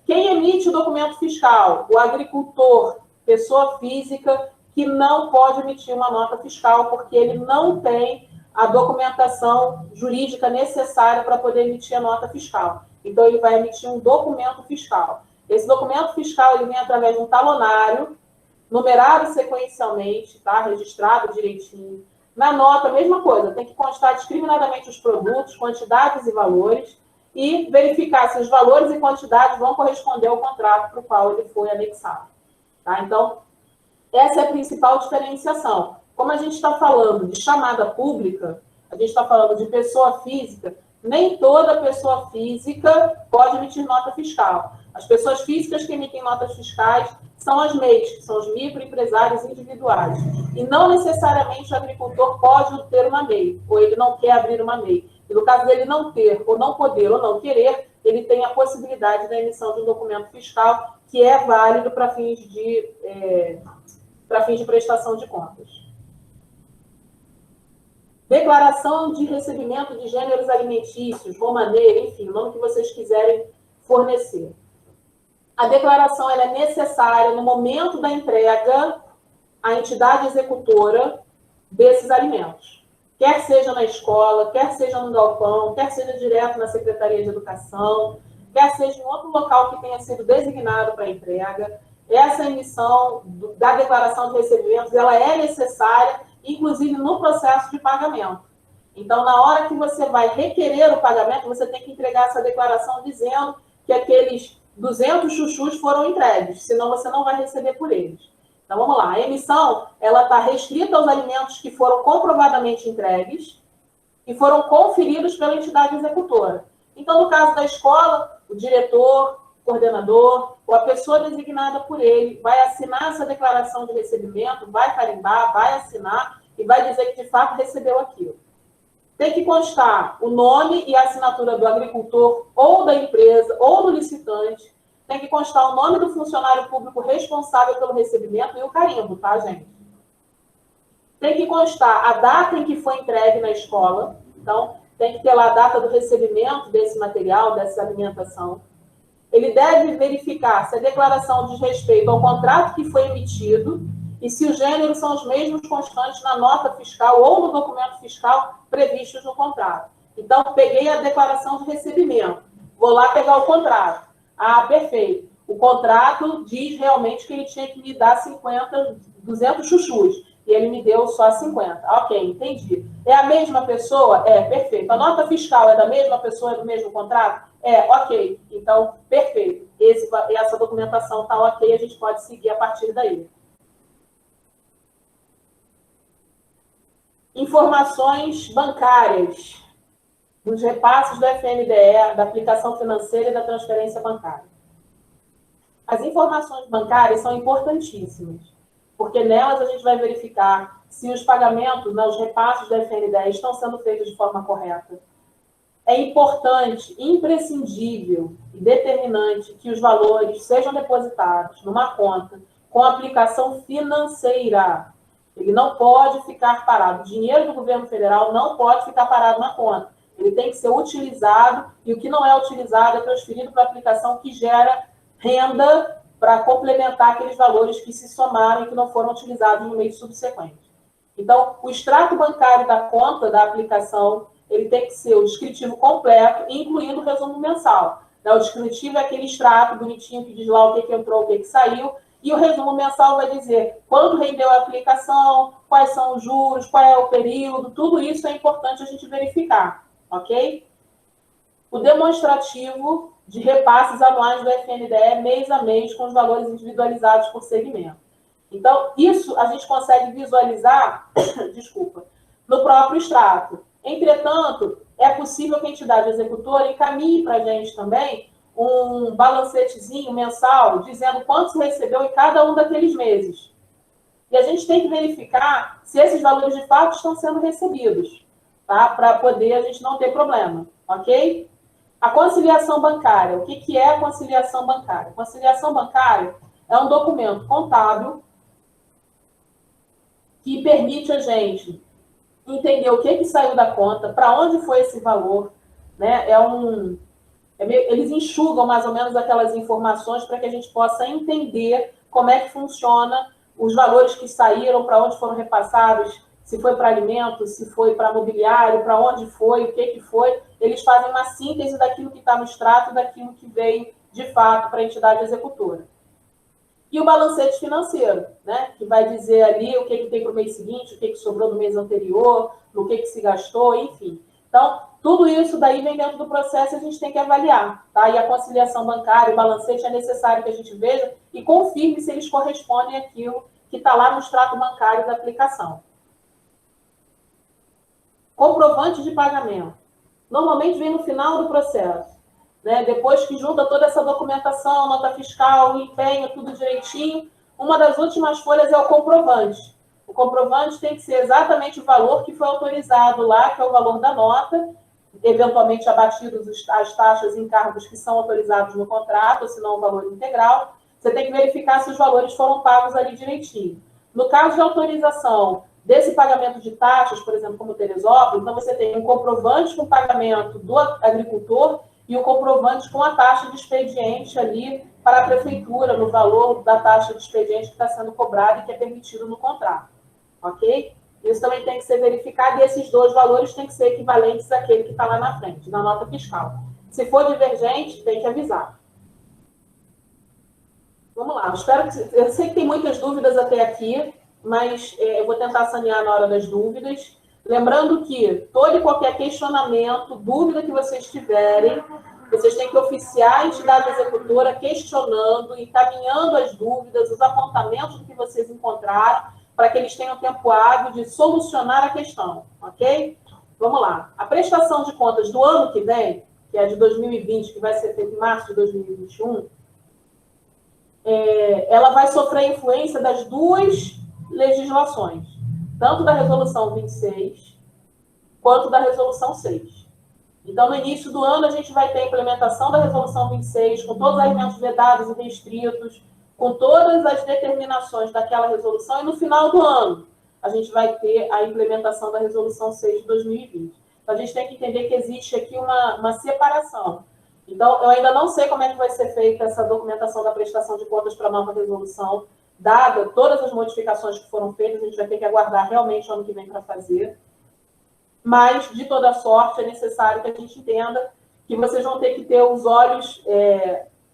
Quem emite o documento fiscal? O agricultor, pessoa física, que não pode emitir uma nota fiscal, porque ele não tem a documentação jurídica necessária para poder emitir a nota fiscal. Então, ele vai emitir um documento fiscal. Esse documento fiscal ele vem através de um talonário, numerado sequencialmente, tá? Registrado direitinho. Na nota, a mesma coisa, tem que constar discriminadamente os produtos, quantidades e valores, e verificar se os valores e quantidades vão corresponder ao contrato para o qual ele foi anexado. Tá? Então, essa é a principal diferenciação. Como a gente está falando de chamada pública, a gente está falando de pessoa física, nem toda pessoa física pode emitir nota fiscal. As pessoas físicas que emitem notas fiscais são as MEIs, que são os microempresários individuais. E não necessariamente o agricultor pode ter uma MEI, ou ele não quer abrir uma MEI. E no caso dele não ter, ou não poder, ou não querer, ele tem a possibilidade da emissão de um documento fiscal que é válido para fins de prestação de contas. Declaração de recebimento de gêneros alimentícios, romaneira, enfim, o nome que vocês quiserem fornecer. A declaração ela é necessária no momento da entrega à entidade executora desses alimentos. Quer seja na escola, quer seja no galpão, quer seja direto na Secretaria de Educação, quer seja em outro local que tenha sido designado para entrega. Essa emissão da declaração de recebimentos ela é necessária, inclusive no processo de pagamento. Então, na hora que você vai requerer o pagamento, você tem que entregar essa declaração dizendo que aqueles 200 chuchus foram entregues, senão você não vai receber por eles. Então, vamos lá. A emissão ela está restrita aos alimentos que foram comprovadamente entregues e foram conferidos pela entidade executora. Então, no caso da escola, o diretor, o coordenador ou a pessoa designada por ele vai assinar essa declaração de recebimento, vai carimbar, vai assinar e vai dizer que, de fato, recebeu aquilo. Tem que constar o nome e a assinatura do agricultor ou da empresa ou do licitante. Tem que constar o nome do funcionário público responsável pelo recebimento e o carimbo, tá, gente? Tem que constar a data em que foi entregue na escola. Então, tem que ter lá a data do recebimento desse material, dessa alimentação. Ele deve verificar se a declaração diz respeito ao contrato que foi emitido e se os gêneros são os mesmos constantes na nota fiscal ou no documento fiscal previstos no contrato. Então, peguei a declaração de recebimento. Vou lá pegar o contrato. Ah, perfeito. O contrato diz realmente que ele tinha que me dar 200 chuchus. E ele me deu só 50. Ok, entendi. É a mesma pessoa? É, perfeito. A nota fiscal é da mesma pessoa, é do mesmo contrato? É, ok. Então, perfeito. Essa documentação está ok, a gente pode seguir a partir daí. Informações bancárias nos repasses do FNDE, da aplicação financeira e da transferência bancária. As informações bancárias são importantíssimas, porque nelas a gente vai verificar se os pagamentos, os repasses do FNDE estão sendo feitos de forma correta. É importante, imprescindível e determinante que os valores sejam depositados numa conta com aplicação financeira. Ele não pode ficar parado. O dinheiro do governo federal não pode ficar parado na conta. Ele tem que ser utilizado e o que não é utilizado é transferido para a aplicação que gera renda para complementar aqueles valores que se somaram e que não foram utilizados no mês subsequente. Então, o extrato bancário da conta da aplicação, ele tem que ser o descritivo completo, incluindo o resumo mensal. O descritivo é aquele extrato bonitinho que diz lá o que entrou, o que saiu, e o resumo mensal vai dizer quanto rendeu a aplicação, quais são os juros, qual é o período, tudo isso é importante a gente verificar, ok? O demonstrativo de repasses anuais do FNDE mês a mês com os valores individualizados por segmento. Então, isso a gente consegue visualizar, desculpa, no próprio extrato. Entretanto, é possível que a entidade executora encaminhe para a gente também um balancetezinho mensal dizendo quanto se recebeu em cada um daqueles meses. E a gente tem que verificar se esses valores de fato estão sendo recebidos, tá? Para poder a gente não ter problema, ok? A conciliação bancária. O que é a conciliação bancária? A conciliação bancária é um documento contábil que permite a gente entender o que saiu da conta, para onde foi esse valor, né? Eles enxugam mais ou menos aquelas informações para que a gente possa entender como é que funciona os valores que saíram, para onde foram repassados, se foi para alimentos, se foi para mobiliário, para onde foi, o que foi. Eles fazem uma síntese daquilo que está no extrato e daquilo que veio, de fato, para a entidade executora. E o balancete financeiro, né? Que vai dizer ali o que tem para o mês seguinte, o que sobrou do mês anterior, no que se gastou, enfim. Então, tudo isso daí vem dentro do processo e a gente tem que avaliar, tá? E a conciliação bancária, o balancete, é necessário que a gente veja e confirme se eles correspondem àquilo que está lá no extrato bancário da aplicação. Comprovante de pagamento. Normalmente vem no final do processo, né? Depois que junta toda essa documentação, nota fiscal, empenho, tudo direitinho, uma das últimas folhas é o comprovante. O comprovante tem que ser exatamente o valor que foi autorizado lá, que é o valor da nota, eventualmente abatidos as taxas e encargos que são autorizados no contrato, ou se não o valor integral. Você tem que verificar se os valores foram pagos ali direitinho. No caso de autorização desse pagamento de taxas, por exemplo, como Teresópolis, então você tem um comprovante com o pagamento do agricultor e um comprovante com a taxa de expediente ali para a prefeitura, no valor da taxa de expediente que está sendo cobrada e que é permitido no contrato. Ok? Isso também tem que ser verificado e esses dois valores têm que ser equivalentes àquele que está lá na frente, na nota fiscal. Se for divergente, tem que avisar. Vamos lá. Eu sei que tem muitas dúvidas até aqui, mas eu vou tentar sanear na hora das dúvidas. Lembrando que todo e qualquer questionamento, dúvida que vocês tiverem, vocês têm que oficiar a entidade executora questionando, encaminhando as dúvidas, os apontamentos que vocês encontraram, para que eles tenham tempo hábil de solucionar a questão, ok? Vamos lá. A prestação de contas do ano que vem, que é de 2020, que vai ser feita em março de 2021, ela vai sofrer influência das duas legislações, tanto da Resolução 26, quanto da Resolução 6. Então, no início do ano, a gente vai ter a implementação da Resolução 26, com todos os alimentos vedados e restritos, com todas as determinações daquela resolução, e no final do ano, a gente vai ter a implementação da Resolução 6 de 2020. Então, a gente tem que entender que existe aqui uma separação. Então, eu ainda não sei como é que vai ser feita essa documentação da prestação de contas para a nova resolução, dada todas as modificações que foram feitas, a gente vai ter que aguardar realmente o ano que vem para fazer. Mas, de toda sorte, é necessário que a gente entenda que vocês vão ter que ter os olhos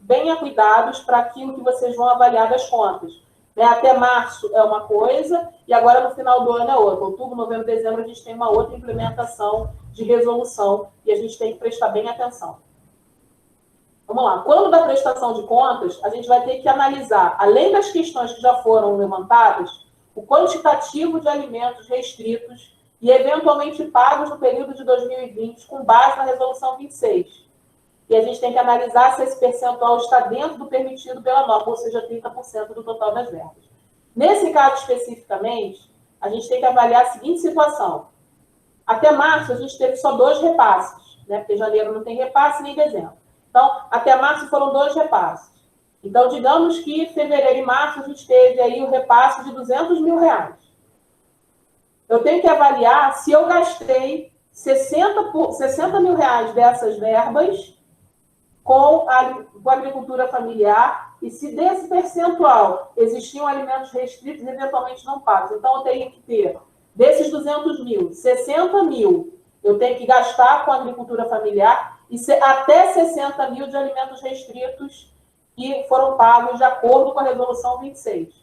bem acuidados para aquilo que vocês vão avaliar das contas. Até março é uma coisa, e agora no final do ano é outra. Outubro, novembro, dezembro, a gente tem uma outra implementação de resolução, e a gente tem que prestar bem atenção. Vamos lá. Quando da prestação de contas, a gente vai ter que analisar, além das questões que já foram levantadas, o quantitativo de alimentos restritos e eventualmente pagos no período de 2020, com base na Resolução 26. E a gente tem que analisar se esse percentual está dentro do permitido pela norma, ou seja, 30% do total das verbas. Nesse caso especificamente, a gente tem que avaliar a seguinte situação. Até março, a gente teve só 2 repasses, né? Porque janeiro não tem repasse, nem dezembro. Então, até março foram 2 repasses. Então, digamos que em fevereiro e março a gente teve aí o repasse de R$200 mil. Eu tenho que avaliar se eu gastei 60 mil reais dessas verbas com a agricultura familiar e se desse percentual existiam alimentos restritos e eventualmente não pagos. Então, eu tenho que ter, desses 200 mil, 60 mil eu tenho que gastar com a agricultura familiar e até 60 mil de alimentos restritos que foram pagos de acordo com a Resolução 26.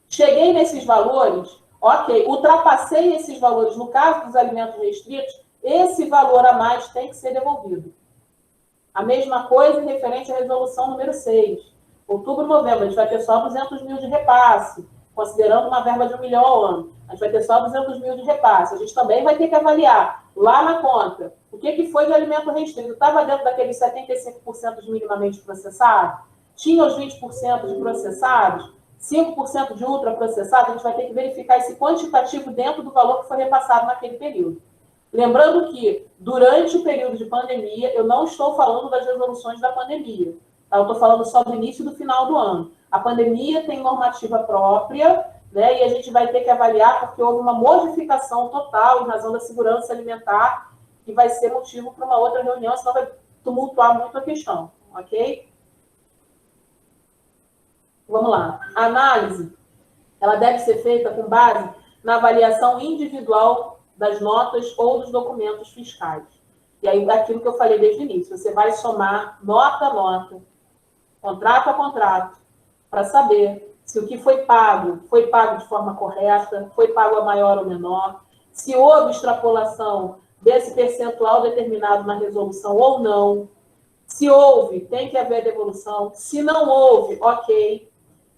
Cheguei nesses valores, ok, ultrapassei esses valores, no caso dos alimentos restritos, esse valor a mais tem que ser devolvido. A mesma coisa em referente à resolução número 6. Outubro, novembro, a gente vai ter só 200 mil de repasse, considerando uma verba de R$1 milhão ao ano. A gente vai ter só 200 mil de repasse. A gente também vai ter que avaliar, lá na conta, o que foi de alimento restrito. Estava dentro daqueles 75% de minimamente processados? Tinha os 20% de processados? 5% de ultraprocessados? A gente vai ter que verificar esse quantitativo dentro do valor que foi repassado naquele período. Lembrando que, durante o período de pandemia, eu não estou falando das resoluções da pandemia. Tá? Eu estou falando só do início e do final do ano. A pandemia tem normativa própria, né, e a gente vai ter que avaliar porque houve uma modificação total em razão da segurança alimentar, que vai ser motivo para uma outra reunião, senão vai tumultuar muito a questão, ok? Vamos lá. A análise, ela deve ser feita com base na avaliação individual das notas ou dos documentos fiscais. E aí, aquilo que eu falei desde o início, você vai somar nota a nota, contrato a contrato, para saber se o que foi pago de forma correta, foi pago a maior ou menor, se houve extrapolação desse percentual determinado na resolução ou não. Se houve, tem que haver devolução. Se não houve, ok,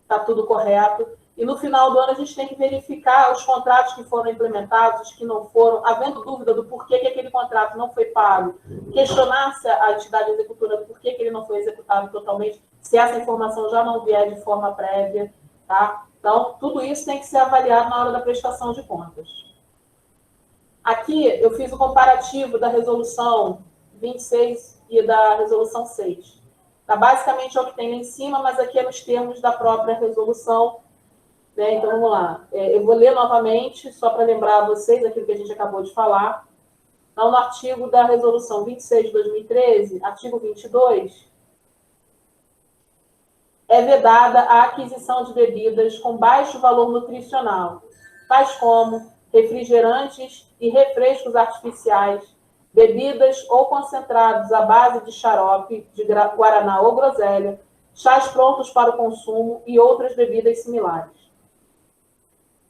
está tudo correto. E no final do ano a gente tem que verificar os contratos que foram implementados, os que não foram, havendo dúvida do porquê que aquele contrato não foi pago, questionar se a entidade executora do porquê que ele não foi executado totalmente, se essa informação já não vier de forma prévia, tá? Então, tudo isso tem que ser avaliado na hora da prestação de contas. Aqui eu fiz o comparativo da resolução 26 e da resolução 6. Tá? Basicamente é o que tem lá em cima, mas aqui é nos termos da própria resolução. Né? Então, vamos lá. Eu vou ler novamente, só para lembrar a vocês aquilo que a gente acabou de falar. Então, no artigo da resolução 26 de 2013, artigo 22, é vedada a aquisição de bebidas com baixo valor nutricional, tais como refrigerantes e refrescos artificiais, bebidas ou concentrados à base de xarope, de guaraná ou groselha, chás prontos para o consumo e outras bebidas similares.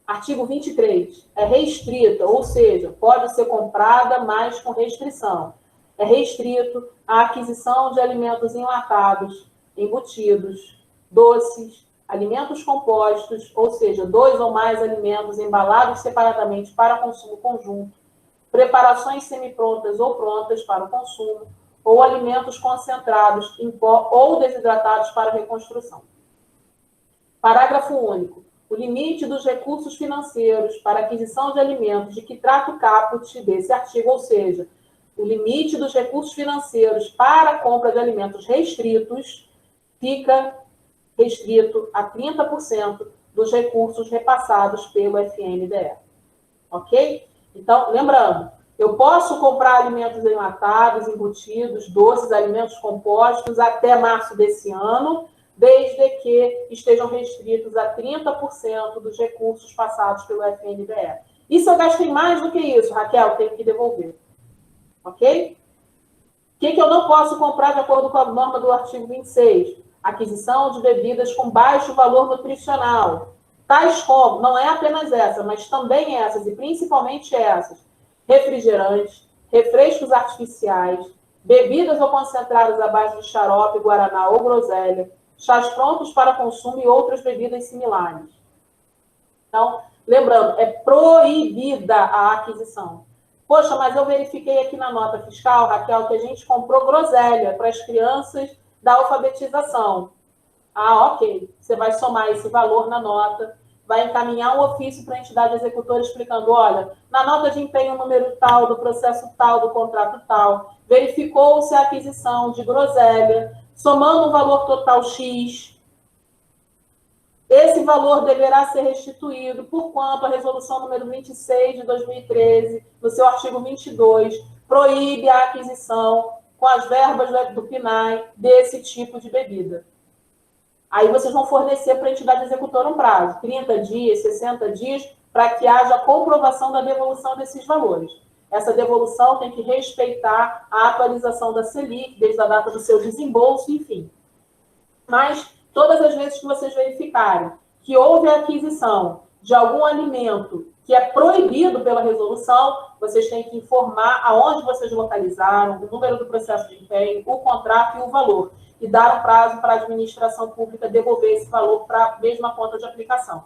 Artigo 23. É restrita, ou seja, pode ser comprada, mas com restrição. É restrito a aquisição de alimentos enlatados, embutidos, doces, alimentos compostos, ou seja, 2 ou mais alimentos embalados separadamente para consumo conjunto, preparações semiprontas ou prontas para o consumo, ou alimentos concentrados em pó ou desidratados para reconstrução. Parágrafo único. O limite dos recursos financeiros para aquisição de alimentos de que trata o caput desse artigo, ou seja, o limite dos recursos financeiros para a compra de alimentos restritos fica restrito a 30% dos recursos repassados pelo FNDE. Ok? Então, lembrando, eu posso comprar alimentos enlatados, embutidos, doces, alimentos compostos até março desse ano, desde que estejam restritos a 30% dos recursos passados pelo FNDE. E se eu gastei mais do que isso, Raquel, tenho que devolver. Ok? O que eu não posso comprar de acordo com a norma do artigo 26? Aquisição de bebidas com baixo valor nutricional. Tais como, não é apenas essa, mas também essas, e principalmente essas, refrigerantes, refrescos artificiais, bebidas ou concentradas à base de xarope, guaraná ou groselha, chás prontos para consumo e outras bebidas similares. Então, lembrando, é proibida a aquisição. Poxa, mas eu verifiquei aqui na nota fiscal, Raquel, que a gente comprou groselha para as crianças da alfabetização. Ah, ok. Você vai somar esse valor na nota, vai encaminhar um ofício para a entidade executora explicando, olha, na nota de empenho número tal, do processo tal, do contrato tal, verificou-se a aquisição de groselha, somando um valor total X, esse valor deverá ser restituído por quanto a resolução número 26 de 2013, no seu artigo 22, proíbe a aquisição com as verbas do PNAE desse tipo de bebida. Aí vocês vão fornecer para a entidade executora um prazo, 30 dias, 60 dias, para que haja a comprovação da devolução desses valores. Essa devolução tem que respeitar a atualização da Selic, desde a data do seu desembolso, enfim. Mas, todas as vezes que vocês verificarem que houve a aquisição de algum alimento que é proibido pela resolução, vocês têm que informar aonde vocês localizaram, o número do processo de empenho, o contrato e o valor. E dar um prazo para a administração pública devolver esse valor para a mesma conta de aplicação.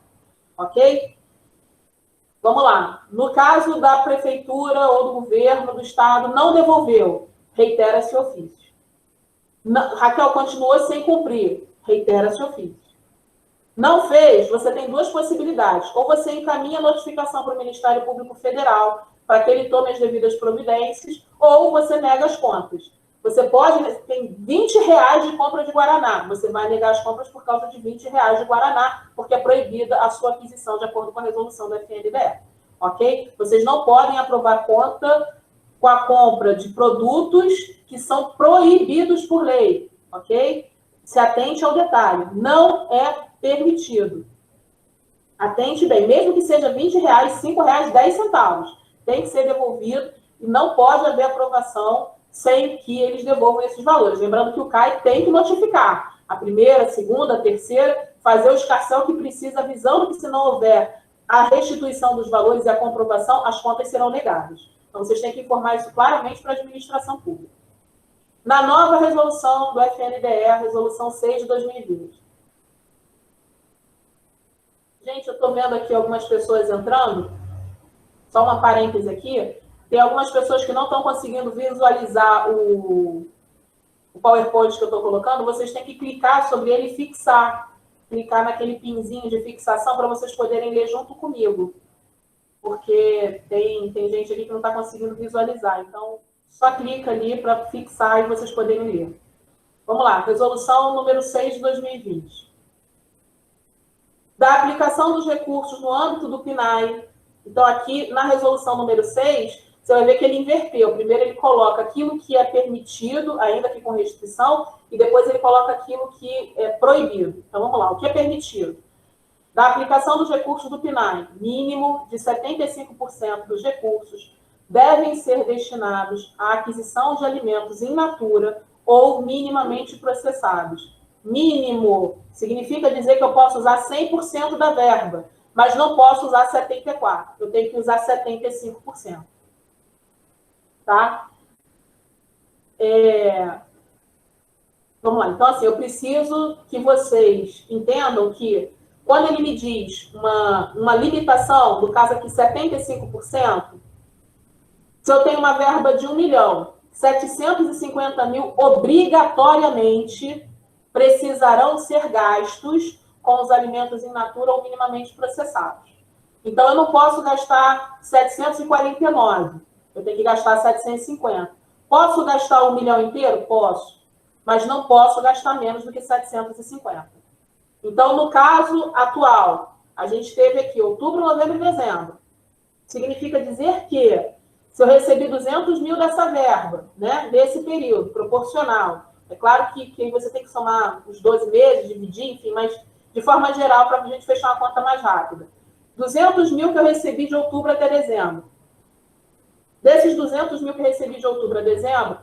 Ok? Vamos lá. No caso da prefeitura ou do governo, do estado, não devolveu, reitera-se ofício. Raquel continuou sem cumprir, reitera-se ofício. Não fez, você tem duas possibilidades. Ou você encaminha a notificação para o Ministério Público Federal, para que ele tome as devidas providências, ou você nega as contas. Você pode, tem R$20 de compra de Guaraná, você vai negar as compras por causa de R$20 de Guaraná, porque é proibida a sua aquisição de acordo com a resolução do FNDE, ok? Vocês não podem aprovar conta com a compra de produtos que são proibidos por lei, ok? Se atente ao detalhe, não é permitido. Atente bem, mesmo que seja R$20, R$5, 10 centavos, tem que ser devolvido e não pode haver aprovação sem que eles devolvam esses valores. Lembrando que o CAI tem que notificar a primeira, a segunda, a terceira, fazer o escarcéu que precisa, avisando que se não houver a restituição dos valores e a comprovação, as contas serão negadas. Então, vocês têm que informar isso claramente para a administração pública. Na nova resolução do FNDE, a resolução 6 de 2020. Gente, eu estou vendo aqui algumas pessoas entrando. Só uma parêntese aqui. Tem algumas pessoas que não estão conseguindo visualizar o PowerPoint que eu estou colocando. Vocês têm que clicar sobre ele e fixar. Clicar naquele pinzinho de fixação para vocês poderem ler junto comigo. Porque tem gente aqui que não está conseguindo visualizar. Então, só clica ali para fixar e vocês poderem ler. Vamos lá. Resolução número 6 de 2020. Da aplicação dos recursos no âmbito do PNAE. Então, aqui, na resolução número 6, você vai ver que ele inverteu. Primeiro, ele coloca aquilo que é permitido, ainda que com restrição, e depois ele coloca aquilo que é proibido. Então, vamos lá. O que é permitido? Da aplicação dos recursos do PNAE, mínimo de 75% dos recursos devem ser destinados à aquisição de alimentos in natura ou minimamente processados. Mínimo significa dizer que eu posso usar 100% da verba, mas não posso usar 74%. Eu tenho que usar 75%. Tá? Vamos lá. Então, assim, eu preciso que vocês entendam que quando ele me diz uma limitação, no caso aqui 75%, se eu tenho uma verba de 1 milhão, 750 mil obrigatoriamente precisarão ser gastos com os alimentos in natura ou minimamente processados. Então, eu não posso gastar 749, eu tenho que gastar 750. Posso gastar 1 milhão inteiro? Posso, mas não posso gastar menos do que 750. Então, no caso atual, a gente teve aqui outubro, novembro e dezembro. Significa dizer que se eu recebi 200 mil dessa verba, né, desse período, proporcional, é claro que você tem que somar os 12 meses, dividir, enfim, mas de forma geral, para a gente fechar uma conta mais rápida. 200 mil que eu recebi de outubro até dezembro. Desses 200 mil que eu recebi de outubro a dezembro,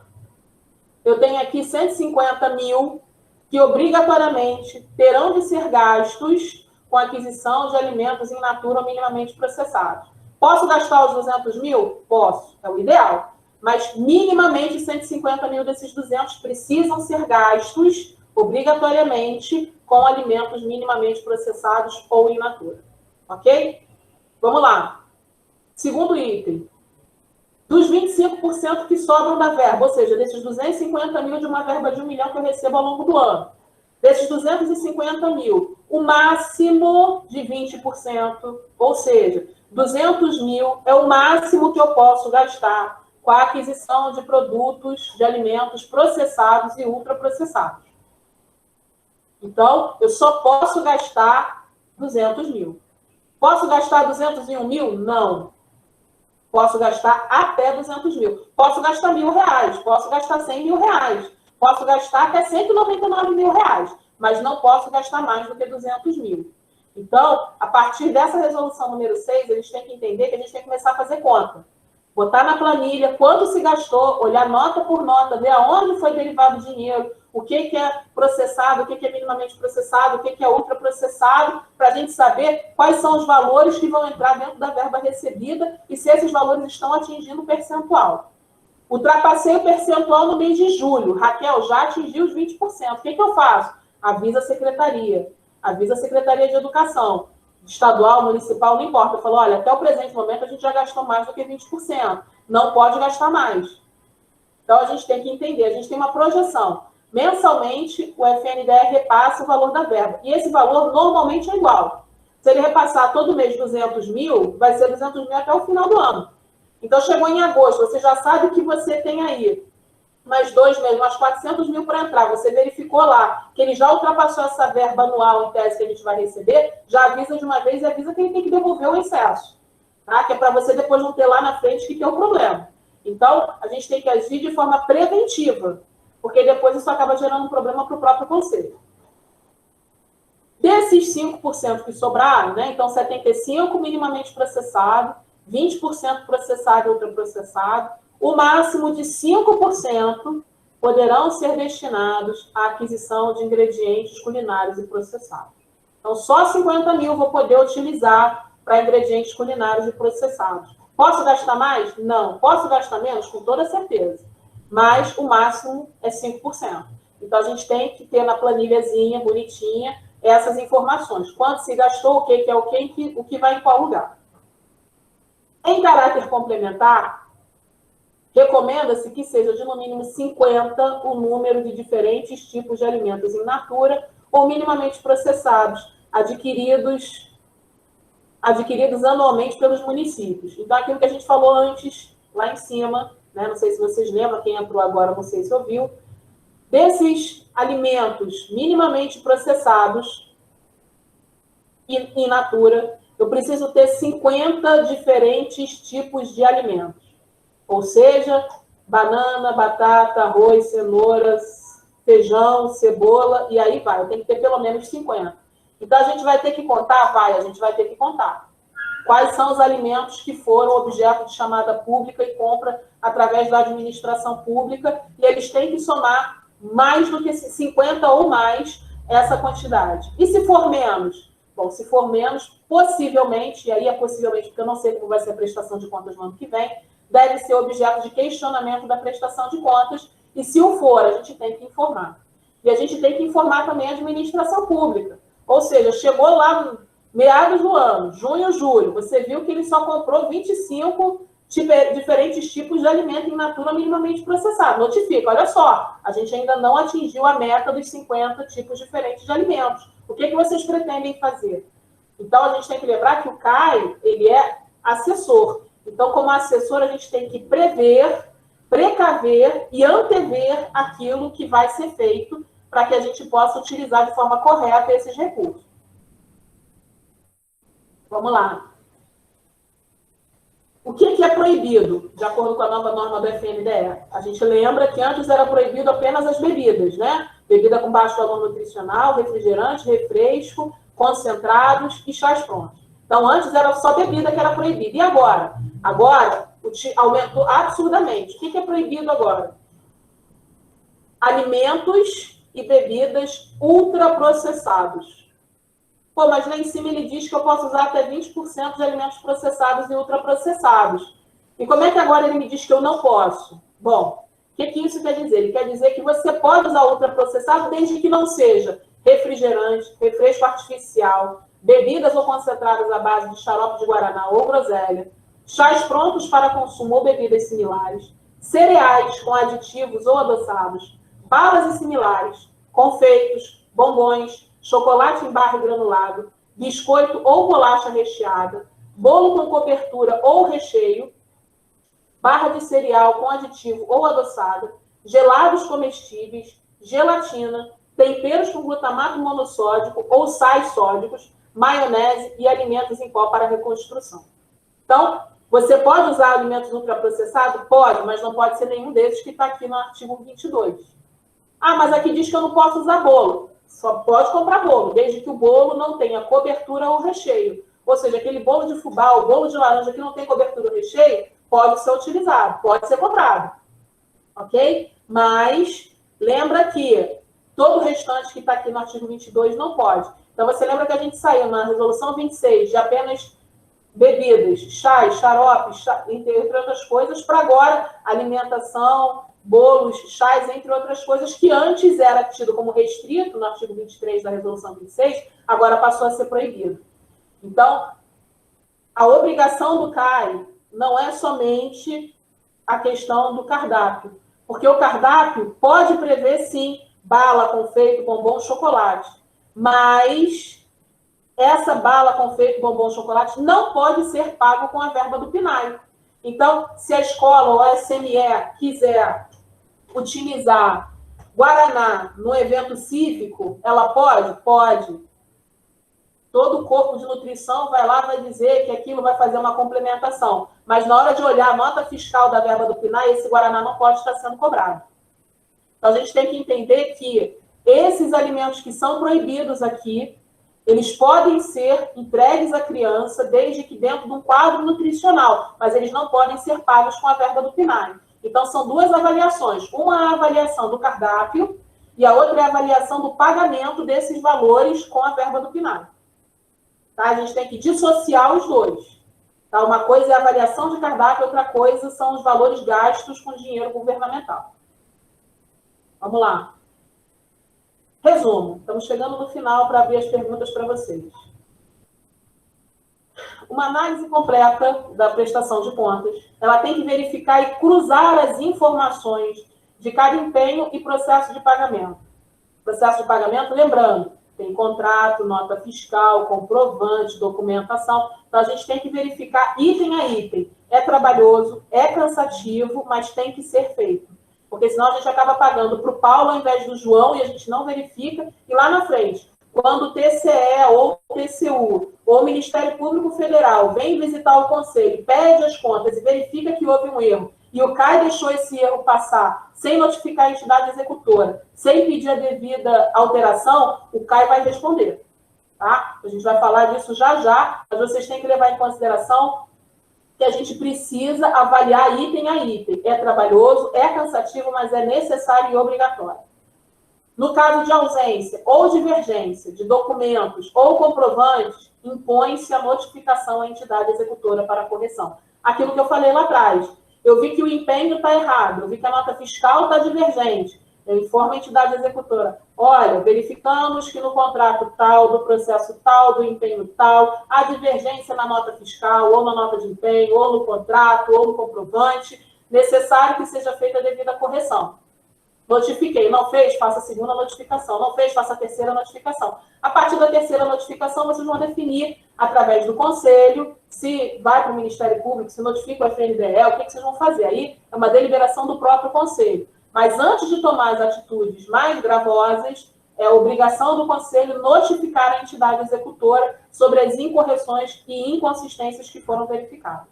eu tenho aqui 150 mil que obrigatoriamente terão de ser gastos com a aquisição de alimentos in natura ou minimamente processados. Posso gastar os 200 mil? Posso, é o ideal. Mas minimamente 150 mil desses 200 precisam ser gastos obrigatoriamente com alimentos minimamente processados ou in natura. Ok? Vamos lá. Segundo item. Dos 25% que sobram da verba, ou seja, desses 250 mil de uma verba de 1 milhão que eu recebo ao longo do ano. Desses 250 mil, o máximo de 20%, ou seja, 200 mil é o máximo que eu posso gastar com a aquisição de produtos, de alimentos processados e ultraprocessados. Então, eu só posso gastar 200 mil. Posso gastar 201 mil? Não. Posso gastar até 200 mil. Posso gastar R$1.000, posso gastar R$100.000, posso gastar até R$199.000, mas não posso gastar mais do que 200 mil. Então, a partir dessa resolução número 6, eles têm que entender que a gente tem que começar a fazer conta. Botar na planilha quanto se gastou, olhar nota por nota, ver aonde foi derivado o dinheiro, o que é processado, o que é minimamente processado, o que é ultraprocessado, para a gente saber quais são os valores que vão entrar dentro da verba recebida e se esses valores estão atingindo o percentual. Ultrapassei o percentual no mês de julho. Raquel, já atingiu os 20%. O que eu faço? Avisa a secretaria. Avisa a Secretaria de Educação. Estadual, municipal, não importa. Eu falo, olha, até o presente momento a gente já gastou mais do que 20%. Não pode gastar mais. Então, a gente tem que entender. A gente tem uma projeção. Mensalmente, o FNDE repassa o valor da verba. E esse valor normalmente é igual. Se ele repassar todo mês 200 mil, vai ser 200 mil até o final do ano. Então, chegou em agosto, você já sabe que você tem aí mais 2 meses, mais 400 mil para entrar. Você verificou lá que ele já ultrapassou essa verba anual em tese que a gente vai receber, já avisa de uma vez e avisa que ele tem que devolver o excesso. Tá? Que é para você depois não ter lá na frente que tem o problema. Então, a gente tem que agir de forma preventiva, porque depois isso acaba gerando um problema para o próprio conselho. Desses 5% que sobraram, né? Então 75% minimamente processado, 20% processado e ultraprocessado, o máximo de 5% poderão ser destinados à aquisição de ingredientes culinários e processados. Então, só 50 mil vou poder utilizar para ingredientes culinários e processados. Posso gastar mais? Não. Posso gastar menos? Com toda certeza. Mas o máximo é 5%. Então, a gente tem que ter na planilhazinha, bonitinha, essas informações. Quanto se gastou, o que é o que vai em qual lugar. Em caráter complementar, recomenda-se que seja de no mínimo 50 o número de diferentes tipos de alimentos in natura ou minimamente processados, adquiridos anualmente pelos municípios. Então, aquilo que a gente falou antes, lá em cima, né? Não sei se vocês lembram, quem entrou agora, não sei se ouviu, desses alimentos minimamente processados in natura, eu preciso ter 50 diferentes tipos de alimentos. Ou seja, banana, batata, arroz, cenouras, feijão, cebola, e aí vai. Eu tenho que ter pelo menos 50. Então, a gente vai ter que contar? A gente vai ter que contar. Quais são os alimentos que foram objeto de chamada pública e compra através da administração pública, e eles têm que somar mais do que 50 ou mais essa quantidade. E se for menos? Bom, se for menos, possivelmente, e aí é possivelmente porque eu não sei como vai ser a prestação de contas no ano que vem, deve ser objeto de questionamento da prestação de contas, e se o for, a gente tem que informar. E a gente tem que informar também a administração pública. Ou seja, chegou lá no meados do ano, junho, julho, você viu que ele só comprou 25 diferentes tipos de alimento in natura minimamente processado. Notifica, olha só, a gente ainda não atingiu a meta dos 50 tipos diferentes de alimentos. O que vocês pretendem fazer? Então, a gente tem que lembrar que o CAI, ele é assessor. Então, como assessor, a gente tem que prever, precaver e antever aquilo que vai ser feito para que a gente possa utilizar de forma correta esses recursos. Vamos lá. O que é proibido, de acordo com a nova norma do FNDE? A gente lembra que antes era proibido apenas as bebidas, né? Bebida com baixo valor nutricional, refrigerante, refresco, concentrados e chás prontos. Então, antes era só bebida que era proibida. E agora? Agora, aumentou absurdamente. O que é proibido agora? Alimentos e bebidas ultraprocessados. Pô, mas lá em cima ele diz que eu posso usar até 20% de alimentos processados e ultraprocessados. E como é que agora ele me diz que eu não posso? Bom, o que isso quer dizer? Ele quer dizer que você pode usar ultraprocessado desde que não seja refrigerante, refresco artificial, bebidas ou concentradas à base de xarope de guaraná ou groselha, chás prontos para consumo ou bebidas similares, cereais com aditivos ou adoçados, balas e similares, confeitos, bombons, chocolate em barra e granulado, biscoito ou bolacha recheada, bolo com cobertura ou recheio, barra de cereal com aditivo ou adoçado, gelados comestíveis, gelatina, temperos com glutamato monossódico ou sais sódicos, maionese e alimentos em pó para reconstrução. Então, você pode usar alimentos ultraprocessados? Pode, mas não pode ser nenhum desses que está aqui no artigo 22. Ah, mas aqui diz que eu não posso usar bolo. Só pode comprar bolo, desde que o bolo não tenha cobertura ou recheio. Ou seja, aquele bolo de fubá, o bolo de laranja que não tem cobertura ou recheio, pode ser utilizado, pode ser comprado. Ok? Mas lembra que todo o restante que está aqui no artigo 22 não pode. Então, você lembra que a gente saiu na resolução 26 de apenas bebidas, chás, xaropes, entre outras coisas, para agora alimentação, bolos, chás, entre outras coisas, que antes era tido como restrito no artigo 23 da resolução 26, agora passou a ser proibido. Então, a obrigação do CAI não é somente a questão do cardápio, porque o cardápio pode prever, sim, bala, confeito, bombom, chocolate, mas essa bala, confeito, bombom, chocolate não pode ser pago com a verba do PNAE. Então, se a escola ou a SME quiser utilizar guaraná no evento cívico, ela pode? Pode. Todo o corpo de nutrição vai lá, vai dizer que aquilo vai fazer uma complementação. Mas na hora de olhar a nota fiscal da verba do PNAE, esse guaraná não pode estar sendo cobrado. Então, a gente tem que entender que esses alimentos que são proibidos aqui, eles podem ser entregues à criança desde que dentro de um quadro nutricional, mas eles não podem ser pagos com a verba do PNAE. Então, são duas avaliações. Uma é a avaliação do cardápio e a outra é a avaliação do pagamento desses valores com a verba do PNAE. Tá? A gente tem que dissociar os dois. Tá? Uma coisa é a avaliação de cardápio, outra coisa são os valores gastos com dinheiro governamental. Vamos lá. Resumo. Estamos chegando no final para abrir as perguntas para vocês. Uma análise completa da prestação de contas, ela tem que verificar e cruzar as informações de cada empenho e processo de pagamento. Processo de pagamento, lembrando, tem contrato, nota fiscal, comprovante, documentação. Então, a gente tem que verificar item a item. É trabalhoso, é cansativo, mas tem que ser feito. Porque senão a gente acaba pagando para o Paulo ao invés do João e a gente não verifica. E lá na frente, quando o TCE ou o TCU ou o Ministério Público Federal vem visitar o Conselho, pede as contas e verifica que houve um erro, e o CAI deixou esse erro passar sem notificar a entidade executora, sem pedir a devida alteração, o CAI vai responder. Tá? A gente vai falar disso já, mas vocês têm que levar em consideração que a gente precisa avaliar item a item. É trabalhoso, é cansativo, mas é necessário e obrigatório. No caso de ausência ou divergência de documentos ou comprovantes, impõe-se a notificação à entidade executora para a correção. Aquilo que eu falei lá atrás. Eu vi que o empenho está errado, eu vi que a nota fiscal está divergente. Eu informo a entidade executora. Olha, verificamos que no contrato tal, do processo tal, do empenho tal, há divergência na nota fiscal, ou na nota de empenho, ou no contrato, ou no comprovante, necessário que seja feita a devida correção. Notifiquei, não fez? Faça a segunda notificação. Não fez? Faça a terceira notificação. A partir da terceira notificação, vocês vão definir, através do Conselho, se vai para o Ministério Público, se notifica o FNDE, o que vocês vão fazer. Aí é uma deliberação do próprio Conselho. Mas antes de tomar as atitudes mais gravosas, é obrigação do Conselho notificar a entidade executora sobre as incorreções e inconsistências que foram verificadas.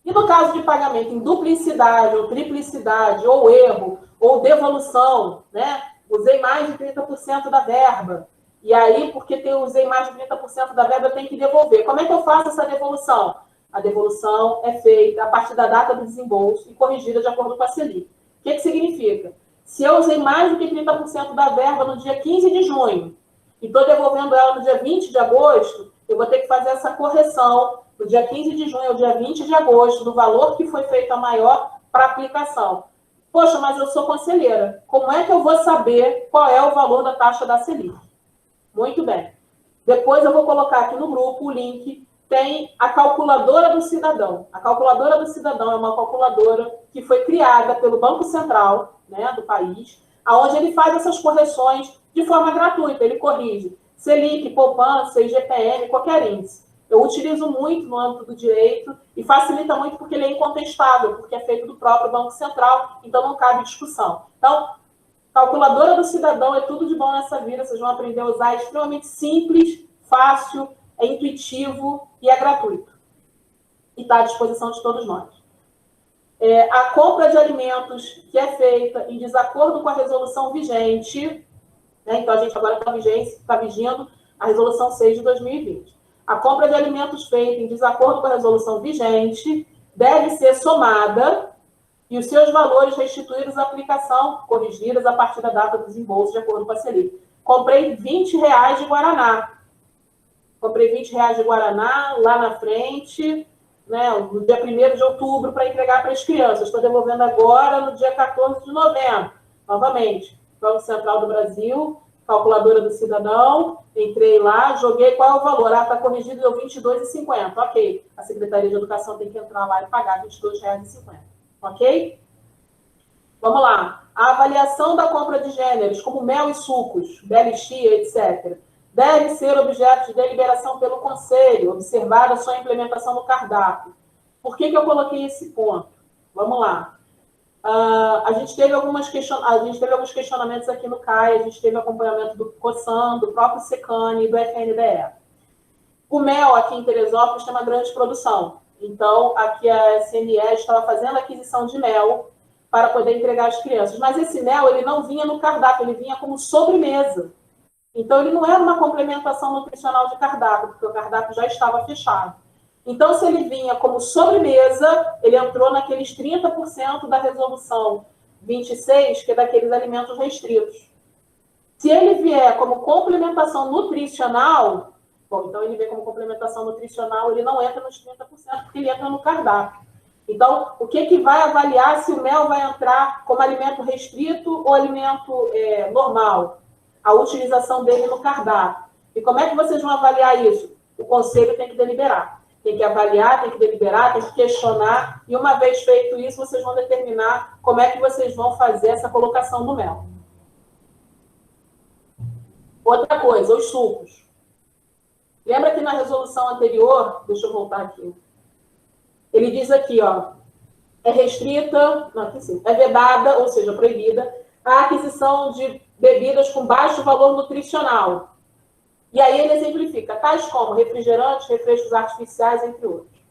E no caso de pagamento em duplicidade, ou triplicidade, ou erro, ou devolução, né? Usei mais de 30% da verba. E aí, porque eu usei mais de 30% da verba, eu tenho que devolver. Como é que eu faço essa devolução? A devolução é feita a partir da data do desembolso e corrigida de acordo com a Selic. O que significa? Se eu usei mais do que 30% da verba no dia 15 de junho e estou devolvendo ela no dia 20 de agosto, eu vou ter que fazer essa correção do dia 15 de junho ao dia 20 de agosto, do valor que foi feito a maior para aplicação. Poxa, mas eu sou conselheira. Como é que eu vou saber qual é o valor da taxa da Selic? Muito bem. Depois eu vou colocar aqui no grupo o link. Tem a calculadora do cidadão. A calculadora do cidadão é uma calculadora que foi criada pelo Banco Central, né, do país, onde ele faz essas correções de forma gratuita. Ele corrige Selic, poupança, IGPM, qualquer índice. Eu utilizo muito no âmbito do direito e facilita muito porque ele é incontestável, porque é feito do próprio Banco Central, então não cabe discussão. Então, calculadora do cidadão é tudo de bom nessa vida, vocês vão aprender a usar, é extremamente simples, fácil, é intuitivo e é gratuito. E está à disposição de todos nós. A compra de alimentos que é feita em desacordo com a resolução vigente, né? Então a gente agora está vigiando a resolução 6 de 2020. A compra de alimentos feita em desacordo com a resolução vigente deve ser somada e os seus valores restituídos à aplicação, corrigidas a partir da data do desembolso, de acordo com a Selic. Comprei R$20 de Guaraná. Comprei R$20 de Guaraná lá na frente, né, no dia 1º de outubro, para entregar para as crianças. Estou devolvendo agora no dia 14 de novembro. Novamente, Banco Central do Brasil, calculadora do cidadão, entrei lá, joguei qual é o valor. Está corrigido, deu R$22,50. Ok. A Secretaria de Educação tem que entrar lá e pagar R$22,50. Ok? Vamos lá. A avaliação da compra de gêneros, como mel e sucos, BLX, etc., deve ser objeto de deliberação pelo Conselho, observada sua implementação no cardápio. Por que eu coloquei esse ponto? Vamos lá. A gente teve alguns questionamentos aqui no CAI, a gente teve acompanhamento do COSAN, do próprio SECANI e do FNDE. O mel aqui em Teresópolis tem uma grande produção. Então, aqui a SNE estava fazendo aquisição de mel para poder entregar às crianças. Mas esse mel, ele não vinha no cardápio, ele vinha como sobremesa. Então, ele não era uma complementação nutricional de cardápio, porque o cardápio já estava fechado. Então, se ele vinha como sobremesa, ele entrou naqueles 30% da resolução 26, que é daqueles alimentos restritos. Se ele vier como complementação nutricional, bom, então ele vem como complementação nutricional, ele não entra nos 30%, porque ele entra no cardápio. Então, o que vai avaliar se o mel vai entrar como alimento restrito ou alimento normal? A utilização dele no cardápio. E como é que vocês vão avaliar isso? O conselho tem que deliberar. Tem que avaliar, tem que deliberar, tem que questionar. E uma vez feito isso, vocês vão determinar como é que vocês vão fazer essa colocação do mel. Outra coisa, os sucos. Lembra que na resolução anterior, deixa eu voltar aqui, ele diz aqui, ó, é restrita, não, aqui sim, é vedada, ou seja, proibida, a aquisição de bebidas com baixo valor nutricional. E aí ele exemplifica, tais como refrigerantes, refrescos artificiais, entre outros.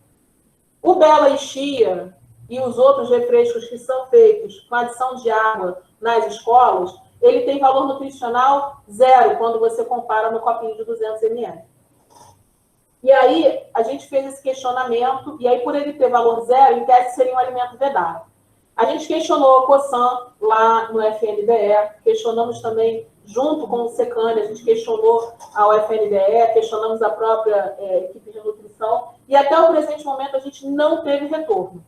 O Bela e Chia e os outros refrescos que são feitos com adição de água nas escolas, ele tem valor nutricional 0 quando você compara no copinho de 200 ml. E aí a gente fez esse questionamento, e aí por ele ter valor 0, em tese seria um alimento vedado. A gente questionou o COSAN lá no FNDE, questionamos também, junto com o SECANI, a gente questionou ao FNDE, questionamos a própria equipe de nutrição, e até o presente momento a gente não teve retorno.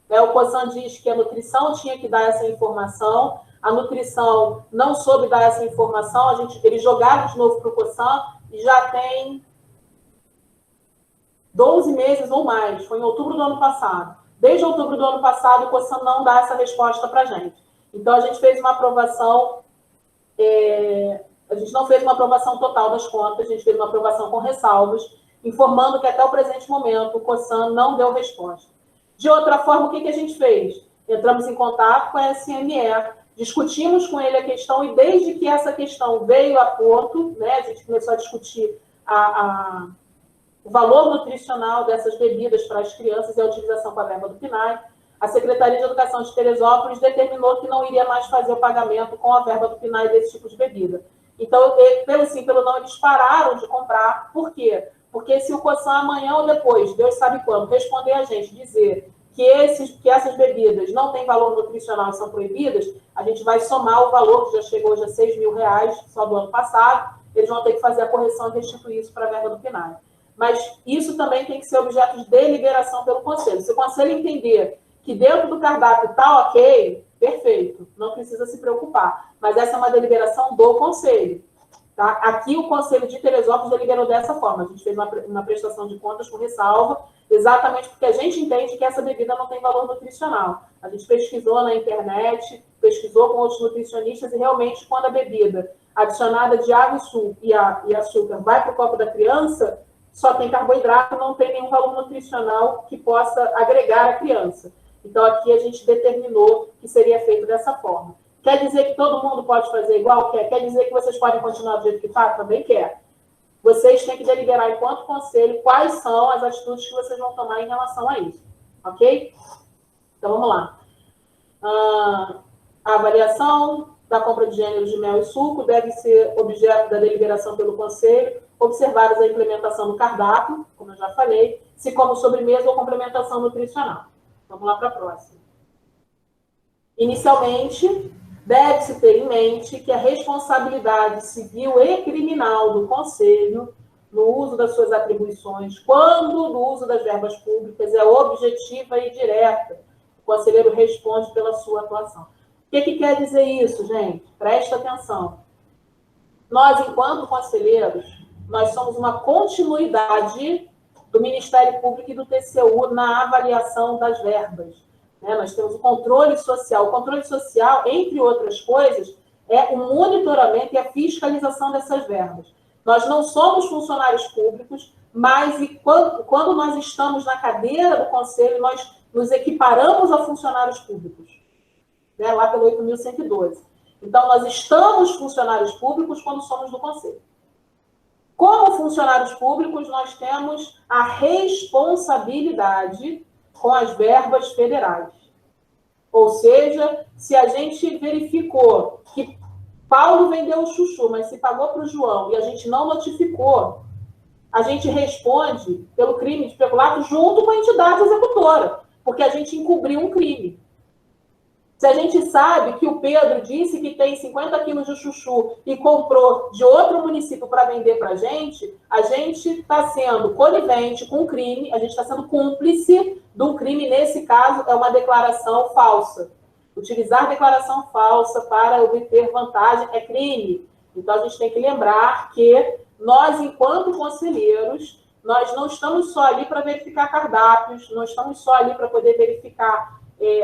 O COSAN diz que a nutrição tinha que dar essa informação, a nutrição não soube dar essa informação, eles jogaram de novo para o COSAN, e já tem 12 meses ou mais, foi em outubro do ano passado. Desde outubro do ano passado, o COSAN não dá essa resposta para a gente. Então, a gente fez uma aprovação, a gente não fez uma aprovação total das contas, a gente fez uma aprovação com ressalvas, informando que até o presente momento o COSAN não deu resposta. De outra forma, o que a gente fez? Entramos em contato com a SME, discutimos com ele a questão, e desde que essa questão veio a ponto, né, a gente começou a discutir o valor nutricional dessas bebidas para as crianças e a utilização com a verba do PNAE, a Secretaria de Educação de Teresópolis determinou que não iria mais fazer o pagamento com a verba do PNAE desse tipo de bebida. Então, pelo sim, pelo não, eles pararam de comprar. Por quê? Porque se o COSAN amanhã ou depois, Deus sabe quando, responder a gente, dizer que essas bebidas não têm valor nutricional e são proibidas, a gente vai somar o valor, que já chegou hoje a R$6.000, só do ano passado, eles vão ter que fazer a correção e restituir isso para a verba do PNAE. Mas isso também tem que ser objeto de deliberação pelo Conselho. Se o Conselho entender que dentro do cardápio está ok, perfeito, não precisa se preocupar. Mas essa é uma deliberação do Conselho. Tá? Aqui o Conselho de Teresópolis deliberou dessa forma. A gente fez uma prestação de contas com ressalva, exatamente porque a gente entende que essa bebida não tem valor nutricional. A gente pesquisou na internet, pesquisou com outros nutricionistas, e realmente quando a bebida adicionada de água e açúcar vai para o copo da criança, só tem carboidrato, não tem nenhum valor nutricional que possa agregar a criança. Então, aqui a gente determinou que seria feito dessa forma. Quer dizer que todo mundo pode fazer igual? Quer dizer que vocês podem continuar do jeito que está? Também quer. Vocês têm que deliberar, enquanto conselho, quais são as atitudes que vocês vão tomar em relação a isso. Ok? Então, vamos lá. A avaliação da compra de gêneros de mel e suco deve ser objeto da deliberação pelo conselho, observadas a implementação do cardápio, como eu já falei, se como sobremesa ou complementação nutricional. Vamos lá para a próxima. Inicialmente, deve-se ter em mente que a responsabilidade civil e criminal do Conselho no uso das suas atribuições, quando no uso das verbas públicas, é objetiva e direta. O conselheiro responde pela sua atuação. O que quer dizer isso, gente? Presta atenção. Nós, enquanto conselheiros, nós somos uma continuidade do Ministério Público e do TCU na avaliação das verbas. Nós temos o controle social. O controle social, entre outras coisas, é o monitoramento e a fiscalização dessas verbas. Nós não somos funcionários públicos, mas quando nós estamos na cadeira do Conselho, nós nos equiparamos a funcionários públicos, né, lá pelo 8.112. Então, nós estamos funcionários públicos quando somos do Conselho. Como funcionários públicos, nós temos a responsabilidade com as verbas federais. Ou seja, se a gente verificou que Paulo vendeu o chuchu, mas se pagou para o João e a gente não notificou, a gente responde pelo crime de peculato junto com a entidade executora, porque a gente encobriu um crime. Se a gente sabe que o Pedro disse que tem 50 quilos de chuchu e comprou de outro município para vender para a gente está sendo conivente com o crime, a gente está sendo cúmplice de um crime. Nesse caso, é uma declaração falsa. Utilizar declaração falsa para obter vantagem é crime. Então, a gente tem que lembrar que nós, enquanto conselheiros, nós não estamos só ali para verificar cardápios, não estamos só ali para poder verificar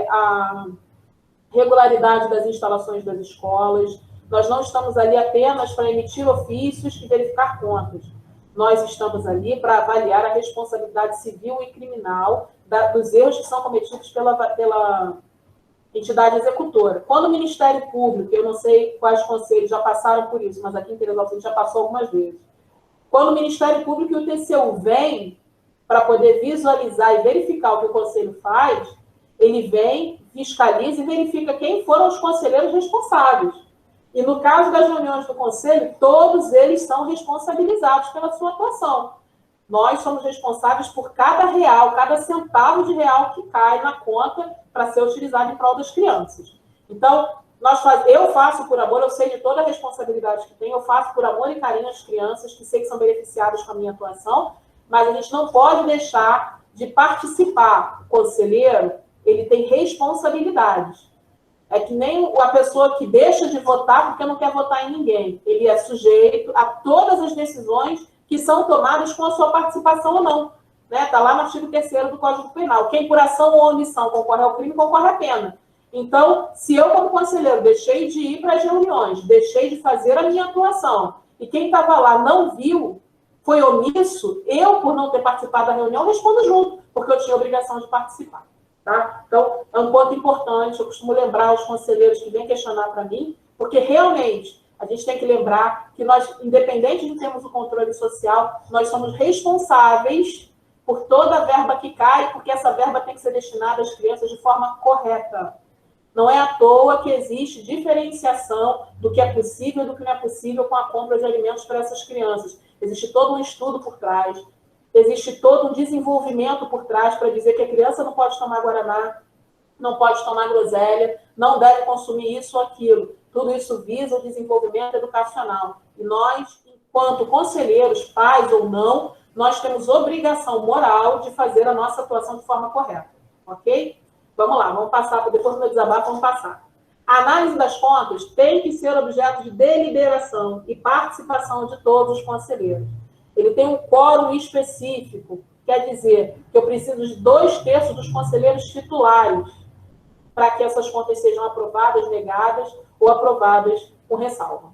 a regularidade das instalações das escolas, nós não estamos ali apenas para emitir ofícios e verificar contas. Nós estamos ali para avaliar a responsabilidade civil e criminal dos erros que são cometidos pela entidade executora. Quando o Ministério Público, eu não sei quais conselhos já passaram por isso, mas aqui em Teresópolis já passou algumas vezes. Quando o Ministério Público e o TCU vêm para poder visualizar e verificar o que o Conselho faz, ele vem, fiscaliza e verifica quem foram os conselheiros responsáveis. E no caso das reuniões do Conselho, todos eles são responsabilizados pela sua atuação. Nós somos responsáveis por cada real, cada centavo de real que cai na conta para ser utilizado em prol das crianças. Então, eu faço por amor, eu sei de toda a responsabilidade que tem, eu faço por amor e carinho às crianças, que sei que são beneficiadas com a minha atuação, mas a gente não pode deixar de participar. O conselheiro, ele tem responsabilidades. É que nem a pessoa que deixa de votar porque não quer votar em ninguém. Ele é sujeito a todas as decisões que são tomadas com a sua participação ou não. Está lá no artigo 3º do Código Penal. Quem por ação ou omissão concorre ao crime, concorre à pena. Então, se eu, como conselheiro, deixei de ir para as reuniões, deixei de fazer a minha atuação, e quem estava lá não viu, foi omisso, eu, por não ter participado da reunião, respondo junto, porque eu tinha obrigação de participar. Tá? Então, é um ponto importante, eu costumo lembrar aos conselheiros que vêm questionar para mim, porque realmente a gente tem que lembrar que nós, independente de termos o controle social, nós somos responsáveis por toda a verba que cai, porque essa verba tem que ser destinada às crianças de forma correta. Não é à toa que existe diferenciação do que é possível e do que não é possível com a compra de alimentos para essas crianças. Existe todo um estudo por trás, existe todo um desenvolvimento por trás para dizer que a criança não pode tomar guaraná, não pode tomar groselha, não deve consumir isso ou aquilo. Tudo isso visa o desenvolvimento educacional. E nós, enquanto conselheiros, pais ou não, nós temos obrigação moral de fazer a nossa atuação de forma correta. Ok? Vamos lá, vamos passar, depois do meu desabafo, vamos passar. A análise das contas tem que ser objeto de deliberação e participação de todos os conselheiros. Ele tem um quórum específico, quer dizer que eu preciso de 2/3 dos conselheiros titulares para que essas contas sejam aprovadas, negadas ou aprovadas com ressalva.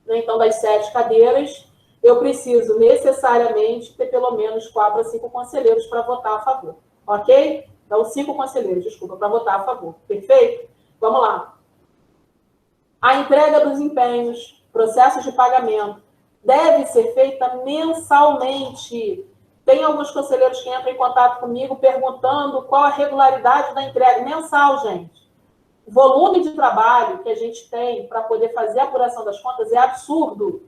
Então, das 7 cadeiras, eu preciso necessariamente ter pelo menos 4 a 5 conselheiros para votar a favor. Ok? Então, 5 conselheiros, desculpa, para votar a favor. Perfeito? Vamos lá. A entrega dos empenhos, processos de pagamento, deve ser feita mensalmente. Tem alguns conselheiros que entram em contato comigo perguntando qual a regularidade da entrega mensal, gente. O volume de trabalho que a gente tem para poder fazer a apuração das contas é absurdo.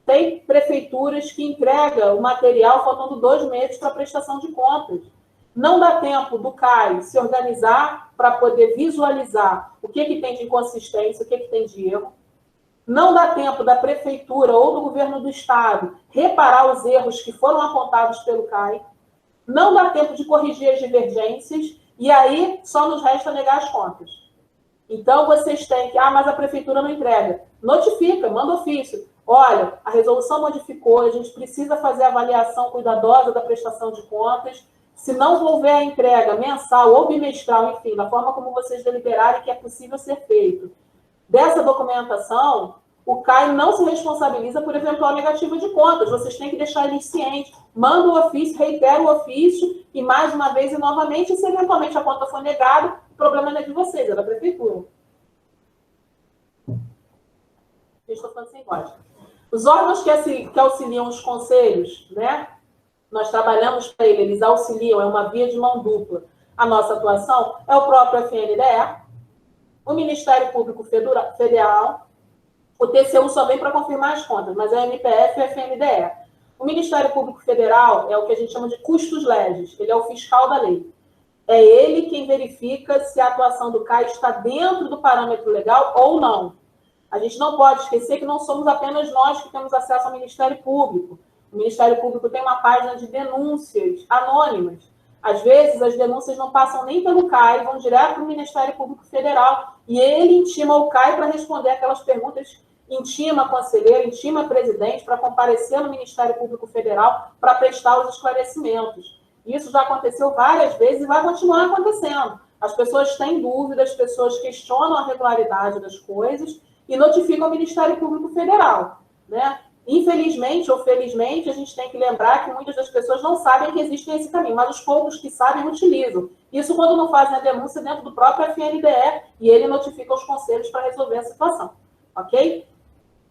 Tem prefeituras que entregam o material faltando 2 meses para prestação de contas. Não dá tempo do CAI se organizar para poder visualizar o que tem de inconsistência, o que tem de erro. Não dá tempo da prefeitura ou do governo do estado reparar os erros que foram apontados pelo CAI. Não dá tempo de corrigir as divergências e aí só nos resta negar as contas. Então, vocês têm que... mas a prefeitura não entrega. Notifica, manda ofício. Olha, a resolução modificou, a gente precisa fazer a avaliação cuidadosa da prestação de contas. Se não houver a entrega mensal ou bimestral, enfim, da forma como vocês deliberarem que é possível ser feito, dessa documentação, o CAI não se responsabiliza por eventual negativa de contas. Vocês têm que deixar eles cientes. Manda o ofício, reitera o ofício, e mais uma vez e novamente, e se eventualmente a conta for negada, o problema não é de vocês, é da prefeitura. Eu estou falando sem voz. Os órgãos que auxiliam os conselhos, né? Nós trabalhamos para eles auxiliam, é uma via de mão dupla. A nossa atuação é o próprio FNDE, o Ministério Público Federal, o TCU só vem para confirmar as contas, mas é o MPF e o FNDE. O Ministério Público Federal é o que a gente chama de custos legis, ele é o fiscal da lei. É ele quem verifica se a atuação do CAI está dentro do parâmetro legal ou não. A gente não pode esquecer que não somos apenas nós que temos acesso ao Ministério Público. O Ministério Público tem uma página de denúncias anônimas. Às vezes, as denúncias não passam nem pelo CAI, vão direto para o Ministério Público Federal, e ele intima o CAI para responder aquelas perguntas, intima conselheiro, intima presidente para comparecer no Ministério Público Federal para prestar os esclarecimentos. Isso já aconteceu várias vezes e vai continuar acontecendo. As pessoas têm dúvidas, as pessoas questionam a regularidade das coisas e notificam o Ministério Público Federal, né? Infelizmente ou felizmente, a gente tem que lembrar que muitas das pessoas não sabem que existe esse caminho, mas os poucos que sabem utilizam. Isso quando não fazem a denúncia dentro do próprio FNDE e ele notifica os conselhos para resolver a situação, ok?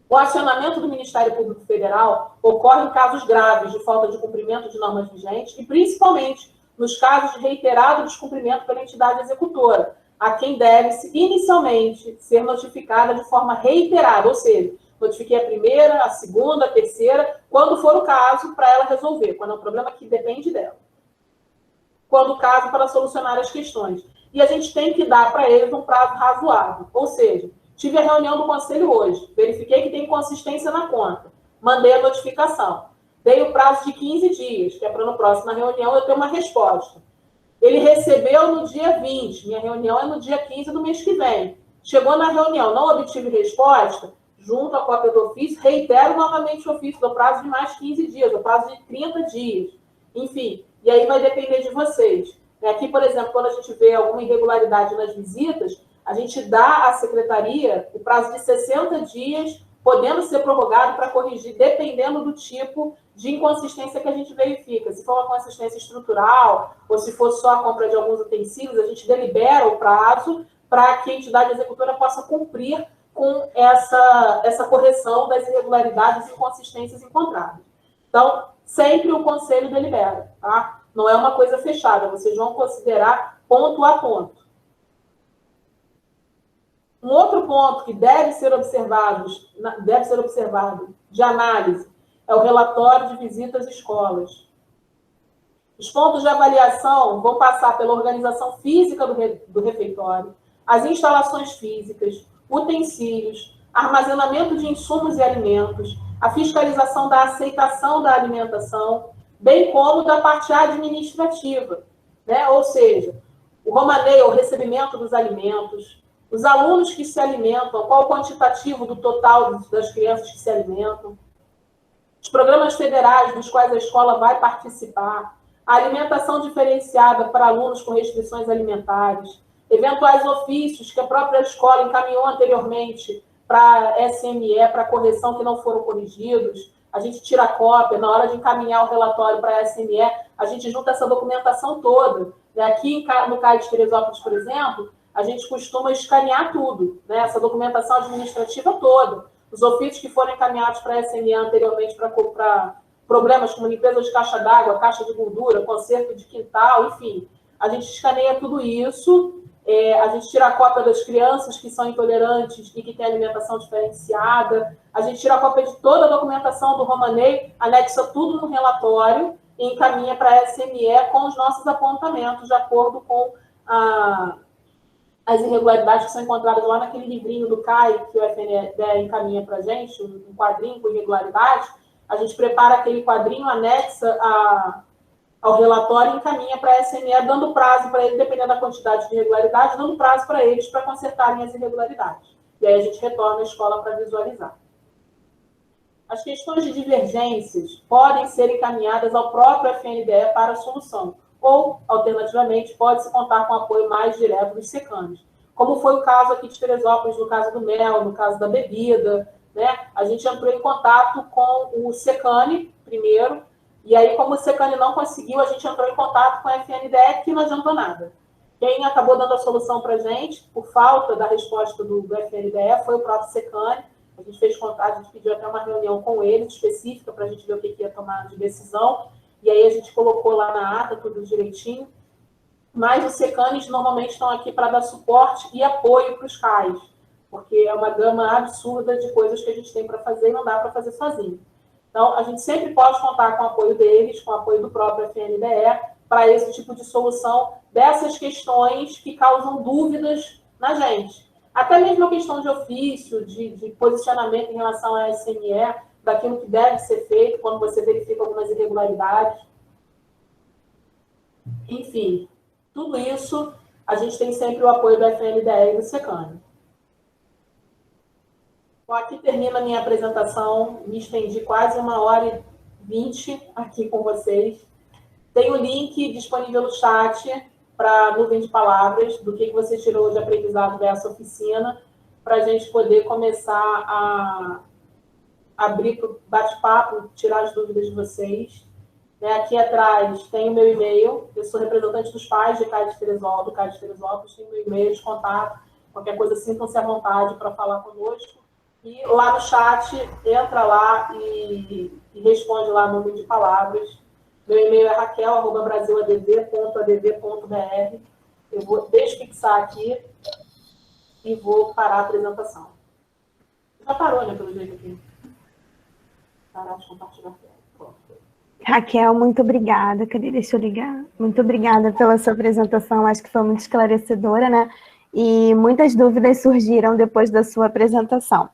O acionamento do Ministério Público Federal ocorre em casos graves de falta de cumprimento de normas vigentes e principalmente nos casos de reiterado descumprimento pela entidade executora, a quem deve-se inicialmente ser notificada de forma reiterada, ou seja, notifiquei a primeira, a segunda, a terceira, quando for o caso, para ela resolver, quando é um problema que depende dela. Quando o caso, para solucionar as questões. E a gente tem que dar para eles um prazo razoável. Ou seja, tive a reunião do conselho hoje, verifiquei que tem consistência na conta, mandei a notificação, dei o prazo de 15 dias, que é para no próximo reunião eu ter uma resposta. Ele recebeu no dia 20, minha reunião é no dia 15 do mês que vem. Chegou na reunião, não obtive resposta, junto à cópia do ofício, reitero novamente o ofício, do prazo de mais 15 dias, do prazo de 30 dias. Enfim, e aí vai depender de vocês. Aqui, por exemplo, quando a gente vê alguma irregularidade nas visitas, a gente dá à secretaria o prazo de 60 dias, podendo ser prorrogado para corrigir, dependendo do tipo de inconsistência que a gente verifica. Se for uma consistência estrutural, ou se for só a compra de alguns utensílios, a gente delibera o prazo para que a entidade executora possa cumprir com essa correção das irregularidades e inconsistências encontradas. Então, sempre o conselho delibera, tá? Não é uma coisa fechada, vocês vão considerar ponto a ponto. Um outro ponto que deve ser observado de análise é o relatório de visitas às escolas. Os pontos de avaliação vão passar pela organização física do refeitório, as instalações físicas, utensílios, armazenamento de insumos e alimentos, a fiscalização da aceitação da alimentação, bem como da parte administrativa, né? Ou seja, o romaneio, o recebimento dos alimentos, os alunos que se alimentam, qual o quantitativo do total das crianças que se alimentam, os programas federais dos quais a escola vai participar, a alimentação diferenciada para alunos com restrições alimentares, eventuais ofícios que a própria escola encaminhou anteriormente para a SME, para correção que não foram corrigidos, a gente tira a cópia, na hora de encaminhar o relatório para a SME, a gente junta essa documentação toda. Aqui no CAI de Teresópolis, por exemplo, a gente costuma escanear tudo, né? Essa documentação administrativa toda. Os ofícios que foram encaminhados para a SME anteriormente para problemas como limpeza de caixa d'água, caixa de gordura, conserto de quintal, enfim. A gente escaneia tudo isso, a gente tira a cópia das crianças que são intolerantes e que têm alimentação diferenciada, a gente tira a cópia de toda a documentação do romaneio, anexa tudo no relatório e encaminha para a SME com os nossos apontamentos, de acordo com as irregularidades que são encontradas lá naquele livrinho do CAI, que o FNDE encaminha para a gente, um quadrinho com irregularidades. A gente prepara aquele quadrinho, anexa ao relatório e encaminha para a SME, dando prazo para eles, dependendo da quantidade de irregularidades, dando prazo para eles para consertarem as irregularidades. E aí a gente retorna à escola para visualizar. As questões de divergências podem ser encaminhadas ao próprio FNDE para a solução, ou, alternativamente, pode-se contar com apoio mais direto dos secanos, como foi o caso aqui de Teresópolis, no caso do mel, no caso da bebida, né, a gente entrou em contato com o Secane primeiro, e aí, como o Secane não conseguiu, a gente entrou em contato com a FNDE, que não adiantou nada. Quem acabou dando a solução para a gente, por falta da resposta do FNDE, foi o próprio Secane. A gente fez contato, a gente pediu até uma reunião com ele, específica, para a gente ver o que ia tomar de decisão, e aí a gente colocou lá na ata tudo direitinho. Mas os Secanes normalmente estão aqui para dar suporte e apoio para os CAIs, porque é uma gama absurda de coisas que a gente tem para fazer e não dá para fazer sozinho. Então, a gente sempre pode contar com o apoio deles, com o apoio do próprio FNDE, para esse tipo de solução dessas questões que causam dúvidas na gente. Até mesmo a questão de ofício, de posicionamento em relação à SME, daquilo que deve ser feito quando você verifica algumas irregularidades. Enfim, tudo isso, a gente tem sempre o apoio do FNDE e do Secane. Bom, aqui termina a minha apresentação, me estendi quase 1h20 aqui com vocês. Tem o link disponível no chat para a nuvem de palavras, do que você tirou de aprendizado dessa oficina, para a gente poder começar a abrir para o bate-papo, tirar as dúvidas de vocês. Aqui atrás tem o meu e-mail, eu sou representante dos pais do CAI de Teresópolis, tem o meu e-mail de contato, qualquer coisa sintam-se à vontade para falar conosco. E lá no chat, entra lá e responde lá no nuvem de palavras. Meu e-mail é raquel@brasiladv.adv.br. Eu vou desfixar aqui e vou parar a apresentação. Já parou, né, pelo jeito aqui. Parar de compartilhar. Pronto. Raquel, muito obrigada. Cadê? Deixa eu ligar. Muito obrigada pela sua apresentação. Acho que foi muito esclarecedora, né? E muitas dúvidas surgiram depois da sua apresentação.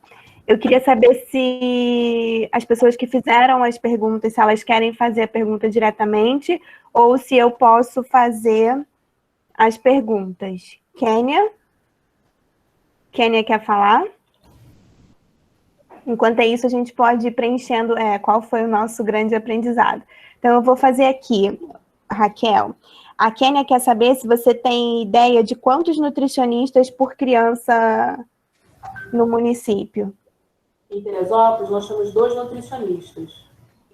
Eu queria saber se as pessoas que fizeram as perguntas, se elas querem fazer a pergunta diretamente ou se eu posso fazer as perguntas. Kênia? Kênia quer falar? Enquanto é isso, a gente pode ir preenchendo qual foi o nosso grande aprendizado. Então, eu vou fazer aqui, Raquel. A Kênia quer saber se você tem ideia de quantos nutricionistas por criança no município. Em Teresópolis, nós temos 2 nutricionistas.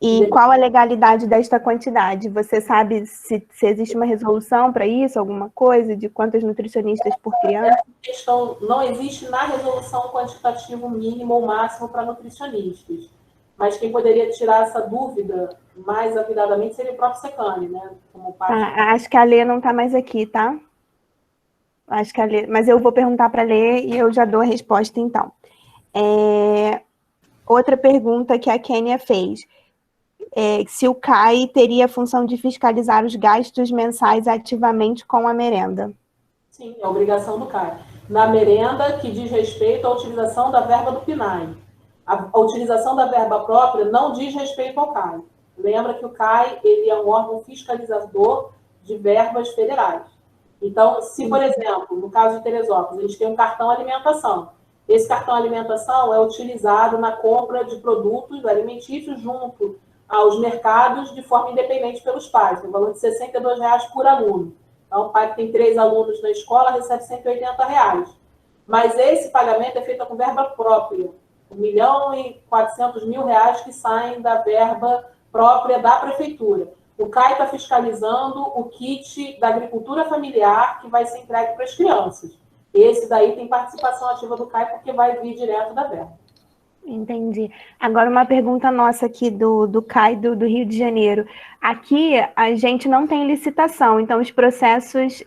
E qual a legalidade desta quantidade? Você sabe se existe uma resolução para isso, alguma coisa, de quantos nutricionistas por criança? Essa questão não existe na resolução quantitativo mínimo ou máximo para nutricionistas. Mas quem poderia tirar essa dúvida mais avidadamente seria o próprio Secane, né? Como parte... acho que a Lê não está mais aqui, tá? Acho que a Lê... Mas eu vou perguntar para a Lê e eu já dou a resposta, então. Outra pergunta que a Kênia fez. Se o CAI teria a função de fiscalizar os gastos mensais ativamente com a merenda. Sim, é obrigação do CAI. Na merenda, que diz respeito à utilização da verba do PNAE. A utilização da verba própria não diz respeito ao CAI. Lembra que o CAI ele é um órgão fiscalizador de verbas federais. Então, se, por exemplo, no caso de Teresópolis, a gente tem um cartão alimentação. Esse cartão alimentação é utilizado na compra de produtos alimentícios junto aos mercados de forma independente pelos pais, no valor de R$ 62,00 por aluno. Então, o pai que tem 3 alunos na escola recebe R$ 180,00. Mas esse pagamento é feito com verba própria, R$ 1.400.000 que saem da verba própria da prefeitura. O CAI está fiscalizando o kit da agricultura familiar que vai ser entregue para as crianças. Esse daí tem participação ativa do CAI porque vai vir direto da verba. Entendi. Agora uma pergunta nossa aqui do CAI do Rio de Janeiro. Aqui a gente não tem licitação, então os processos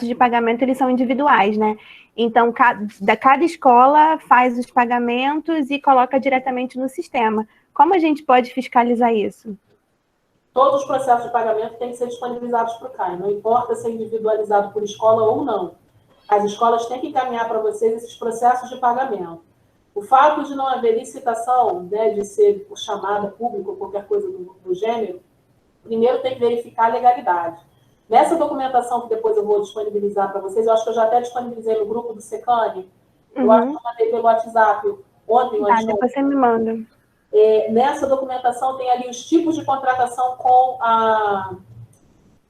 de pagamento eles são individuais, né? Então cada escola faz os pagamentos e coloca diretamente no sistema. Como a gente pode fiscalizar isso? Todos os processos de pagamento têm que ser disponibilizados para o CAI, não importa se é individualizado por escola ou não. As escolas têm que encaminhar para vocês esses processos de pagamento. O fato de não haver licitação, né, de ser por chamada pública ou qualquer coisa do gênero, primeiro tem que verificar a legalidade. Nessa documentação que depois eu vou disponibilizar para vocês, eu acho que eu já até disponibilizei no grupo do Secane, eu acho que eu mandei pelo WhatsApp ontem. Depois você me manda. Nessa documentação tem ali os tipos de contratação com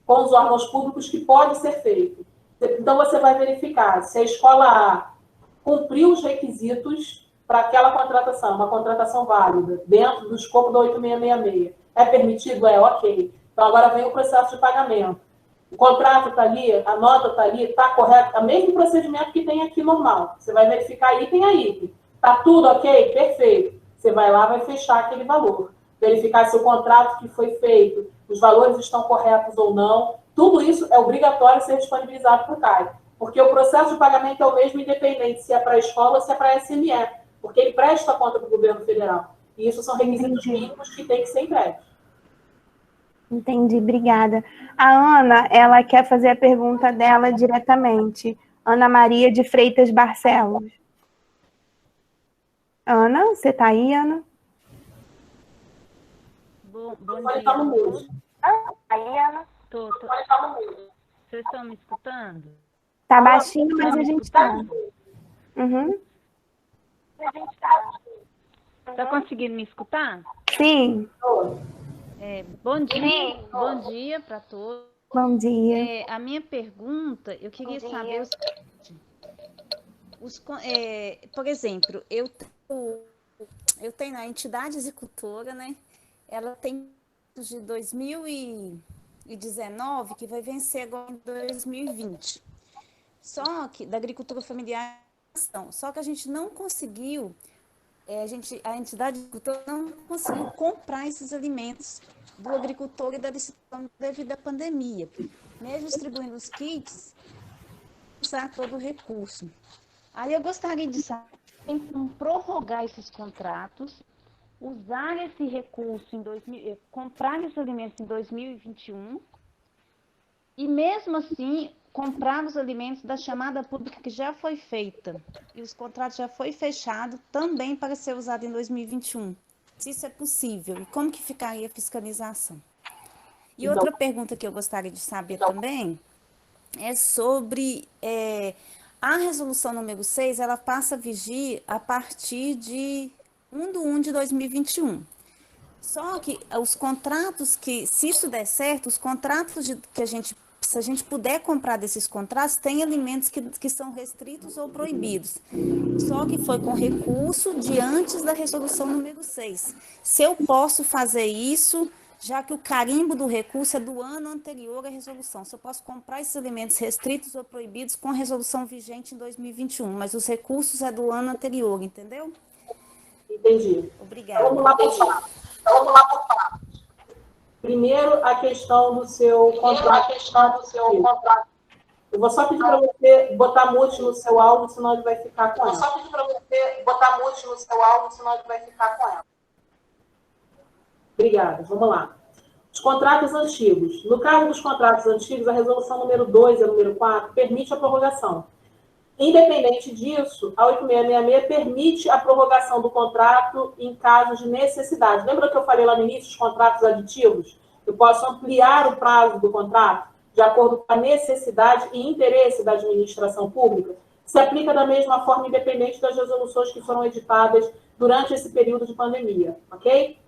os órgãos públicos que pode ser feito. Então, você vai verificar se a escola A cumpriu os requisitos para aquela contratação, uma contratação válida, dentro do escopo da 8666. É permitido? É, ok. Então, agora vem o processo de pagamento. O contrato está ali, a nota está ali, está correto, é o mesmo procedimento que tem aqui normal. Você vai verificar item a item. Está tudo ok? Perfeito. Você vai lá, vai fechar aquele valor. Verificar se o contrato que foi feito, os valores estão corretos ou não. Tudo isso é obrigatório ser disponibilizado para o CAI. Porque o processo de pagamento é o mesmo, independente se é para a escola ou se é para a SME. Porque ele presta conta para o governo federal. E isso são requisitos mínimos que têm que ser entregues. Entendi, obrigada. A Ana, ela quer fazer a pergunta dela diretamente. Ana Maria de Freitas Barcelos. Ana, você está aí, Ana? Bom Pode dia. estar no mudo. Aí, Ana? Tô. Pode estar no mudo. Vocês estão me escutando? Tá baixinho, mas a gente está. Tá conseguindo me escutar? Sim. Bom dia para todos. Bom dia. A minha pergunta, eu queria saber o seguinte. Por exemplo, eu tenho a entidade executora, né? Ela tem de 2019 que vai vencer agora em 2020. Só que da agricultura familiar, só que a gente não conseguiu, a entidade agricultora não conseguiu comprar esses alimentos do agricultor e da licitação devido à pandemia. Mesmo distribuindo os kits, usar todo o recurso. Aí eu gostaria de saber como prorrogar esses contratos, usar esse recurso comprar esses alimentos em 2021 e mesmo assim comprar os alimentos da chamada pública que já foi feita e os contratos já foi fechado também para ser usado em 2021. Se isso é possível e como que ficaria a fiscalização? E outra pergunta que eu gostaria de saber também é sobre a resolução número 6, ela passa a vigir a partir de 1/1/2021. Só que os contratos que, se isso der certo, os contratos se a gente puder comprar desses contratos, tem alimentos que são restritos ou proibidos. Só que foi com recurso de antes da resolução número 6. Se eu posso fazer isso, já que o carimbo do recurso é do ano anterior à resolução. Se eu posso comprar esses alimentos restritos ou proibidos com a resolução vigente em 2021, mas os recursos é do ano anterior, entendeu? Entendi. Obrigada. Vamos lá por partes. Primeiro, a questão do seu contrato. Eu vou só pedir para você botar mute no seu áudio, senão ele vai ficar com ela. Obrigada. Vamos lá. Os contratos antigos. No caso dos contratos antigos, a resolução número 2 e a número 4 permite a prorrogação. Independente disso, a 8666 permite a prorrogação do contrato em casos de necessidade. Lembra que eu falei lá no início dos contratos aditivos? Eu posso ampliar o prazo do contrato de acordo com a necessidade e interesse da administração pública? Se aplica da mesma forma, independente das resoluções que foram editadas durante esse período de pandemia, ok?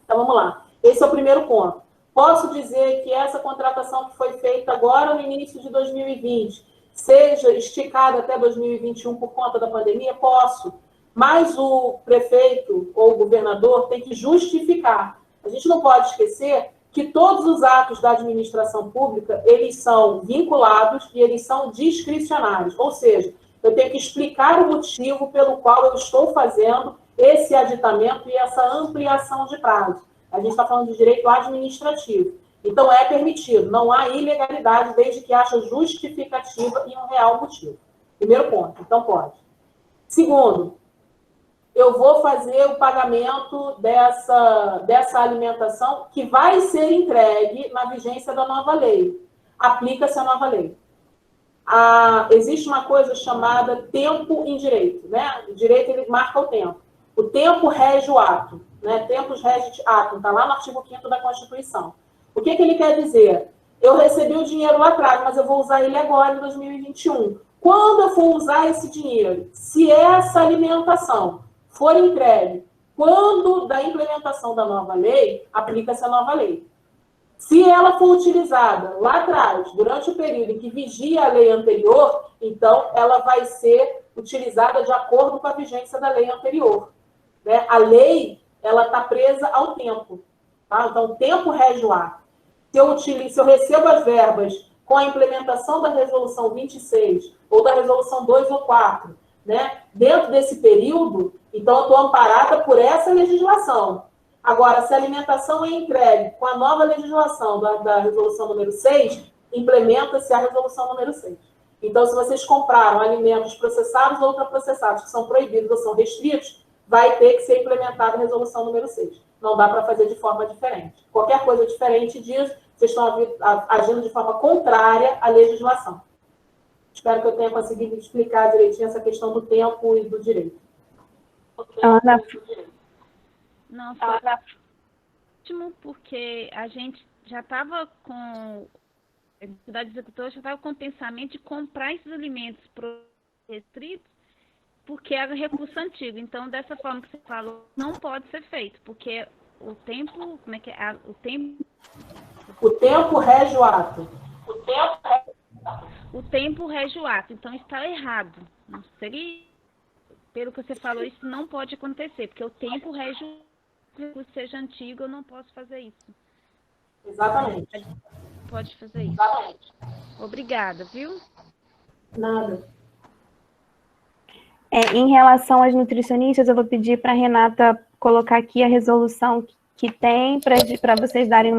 Então, vamos lá. Esse é o primeiro ponto. Posso dizer que essa contratação que foi feita agora no início de 2020 seja esticada até 2021 por conta da pandemia? Posso. Mas o prefeito ou o governador tem que justificar. A gente não pode esquecer que todos os atos da administração pública, eles são vinculados e eles são discricionários. Ou seja, eu tenho que explicar o motivo pelo qual eu estou fazendo esse aditamento e essa ampliação de prazo. A gente está falando de direito administrativo. Então, é permitido. Não há ilegalidade desde que haja justificativa e um real motivo. Primeiro ponto. Então, pode. Segundo, eu vou fazer o pagamento dessa alimentação que vai ser entregue na vigência da nova lei. Aplica-se a nova lei. Existe uma coisa chamada tempo em direito, né? O direito, ele marca o tempo. O tempo rege o ato, né? Tempus regit atum, está lá no artigo 5º da Constituição. O que ele quer dizer? Eu recebi o dinheiro lá atrás, mas eu vou usar ele agora, em 2021. Quando eu for usar esse dinheiro, se essa alimentação for entregue quando da implementação da nova lei, aplica-se a nova lei. Se ela for utilizada lá atrás, durante o período em que vigia a lei anterior, então ela vai ser utilizada de acordo com a vigência da lei anterior. Né? A lei, ela está presa ao tempo. Tá? Então, o tempo rege o ato. Se eu recebo as verbas com a implementação da resolução 26, ou da resolução 2 ou 4, né? Dentro desse período, então eu estou amparada por essa legislação. Agora, se a alimentação é entregue com a nova legislação da resolução número 6, implementa-se a resolução número 6. Então, se vocês compraram alimentos processados ou ultraprocessados que são proibidos ou são restritos, vai ter que ser implementada a resolução número 6. Não dá para fazer de forma diferente. Qualquer coisa diferente disso, vocês estão agindo de forma contrária à legislação. Espero que eu tenha conseguido explicar direitinho essa questão do tempo e do direito. Ana, Não, foi ótimo, porque a gente já estava com... A entidade executora já estava com o pensamento de comprar esses alimentos restritos, porque era recurso antigo. Então, dessa forma que você falou, não pode ser feito, porque o tempo... Como é que é? O tempo rege o ato. O tempo rege o ato. Então, está errado. Não seria... Pelo que você falou, isso não pode acontecer, porque o tempo rege o recurso seja antigo, eu não posso fazer isso. Exatamente. Pode fazer isso. Exatamente. Obrigada, viu? Nada. em relação às nutricionistas, eu vou pedir para a Renata colocar aqui a resolução que tem, para vocês darem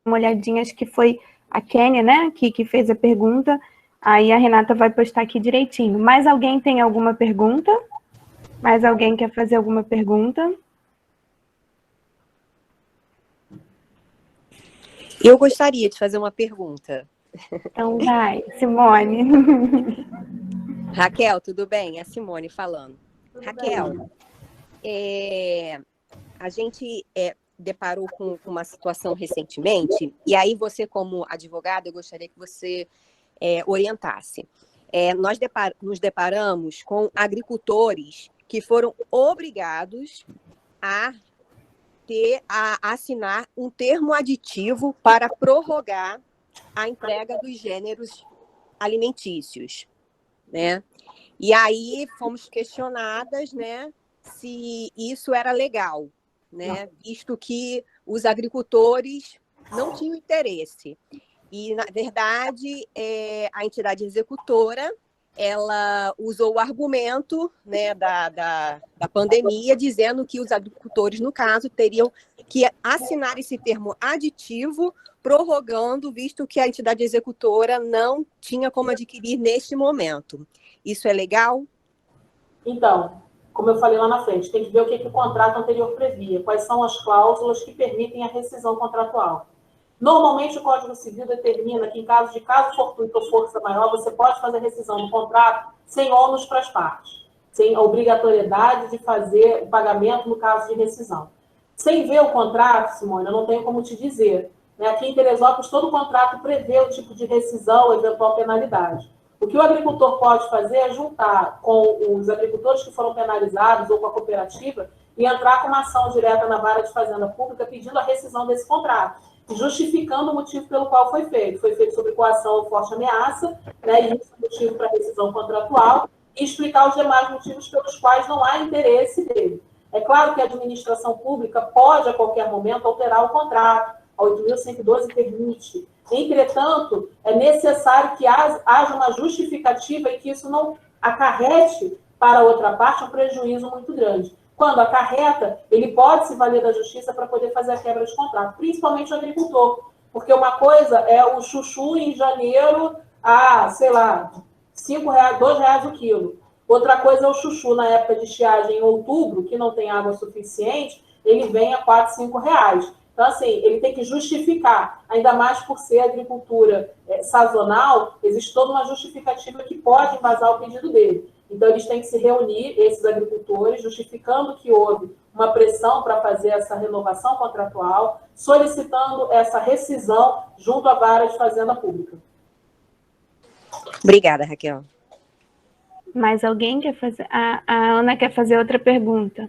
uma olhadinha. Acho que foi a Kênia, né, que fez a pergunta. Aí a Renata vai postar aqui direitinho. Mais alguém tem alguma pergunta? Mais alguém quer fazer alguma pergunta? Eu gostaria de fazer uma pergunta. Então vai, Simone. Raquel, tudo bem? É a Simone falando. Tudo Raquel, a gente deparou com uma situação recentemente, e aí você, como advogada, eu gostaria que você orientasse. Nós nos deparamos com agricultores que foram obrigados a assinar um termo aditivo para prorrogar a entrega dos gêneros alimentícios, né? E aí fomos questionadas, né, se isso era legal, né, visto que os agricultores não tinham interesse. E, na verdade, a entidade executora, ela usou o argumento, né, da pandemia, dizendo que os agricultores, no caso, teriam que assinar esse termo aditivo, prorrogando, visto que a entidade executora não tinha como adquirir neste momento. Isso é legal? Então, como eu falei lá na frente, tem que ver o que o contrato anterior previa, quais são as cláusulas que permitem a rescisão contratual. Normalmente, o Código Civil determina que, em caso de caso fortuito ou força maior, você pode fazer rescisão do contrato sem ônus para as partes, sem a obrigatoriedade de fazer o pagamento no caso de rescisão. Sem ver o contrato, Simone, eu não tenho como te dizer. Aqui em Teresópolis, todo contrato prevê o tipo de rescisão, eventual penalidade. O que o agricultor pode fazer é juntar com os agricultores que foram penalizados ou com a cooperativa e entrar com uma ação direta na vara de fazenda pública pedindo a rescisão desse contrato, justificando o motivo pelo qual foi feito. Foi feito sob coação ou forte ameaça, né, e isso é motivo para rescisão contratual, e explicar os demais motivos pelos quais não há interesse dele. É claro que a administração pública pode, a qualquer momento, alterar o contrato. A 8.112 permite. Entretanto, é necessário que haja uma justificativa e que isso não acarrete para a outra parte um prejuízo muito grande. Quando acarreta, ele pode se valer da justiça para poder fazer a quebra de contrato, principalmente o agricultor. Porque uma coisa é o chuchu em janeiro a, sei lá, R$5, R$2 o quilo. Outra coisa é o chuchu na época de estiagem em outubro, que não tem água suficiente, ele vem a R$4, R$5. Então, assim, ele tem que justificar, ainda mais por ser agricultura sazonal, existe toda uma justificativa que pode embasar o pedido dele. Então, eles têm que se reunir, esses agricultores, justificando que houve uma pressão para fazer essa renovação contratual, solicitando essa rescisão junto à vara de fazenda pública. Obrigada, Raquel. Mais alguém quer fazer? A Ana quer fazer outra pergunta.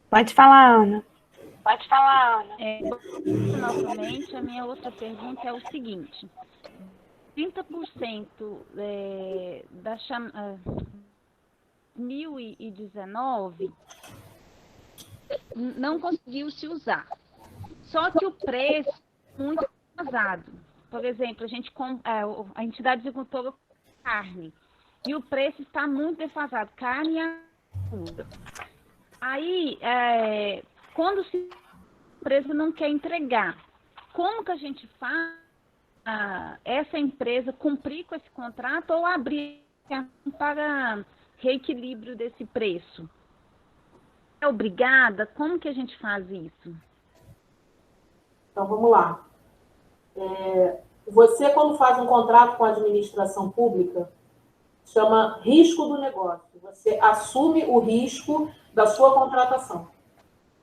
Pode falar, Ana. Pode falar, Ana. Novamente, a minha outra pergunta é o seguinte. 30% da 2019 não conseguiu se usar. Só que o preço é muito atrasado. Por exemplo, a entidade executora carne e o preço está muito defasado, carne e acuda. Aí, quando a empresa não quer entregar, como que a gente faz essa empresa cumprir com esse contrato ou abrir para reequilíbrio desse preço? É obrigada? Como que a gente faz isso? Então, vamos lá. Você, quando faz um contrato com a administração pública, chama risco do negócio. Você assume o risco da sua contratação.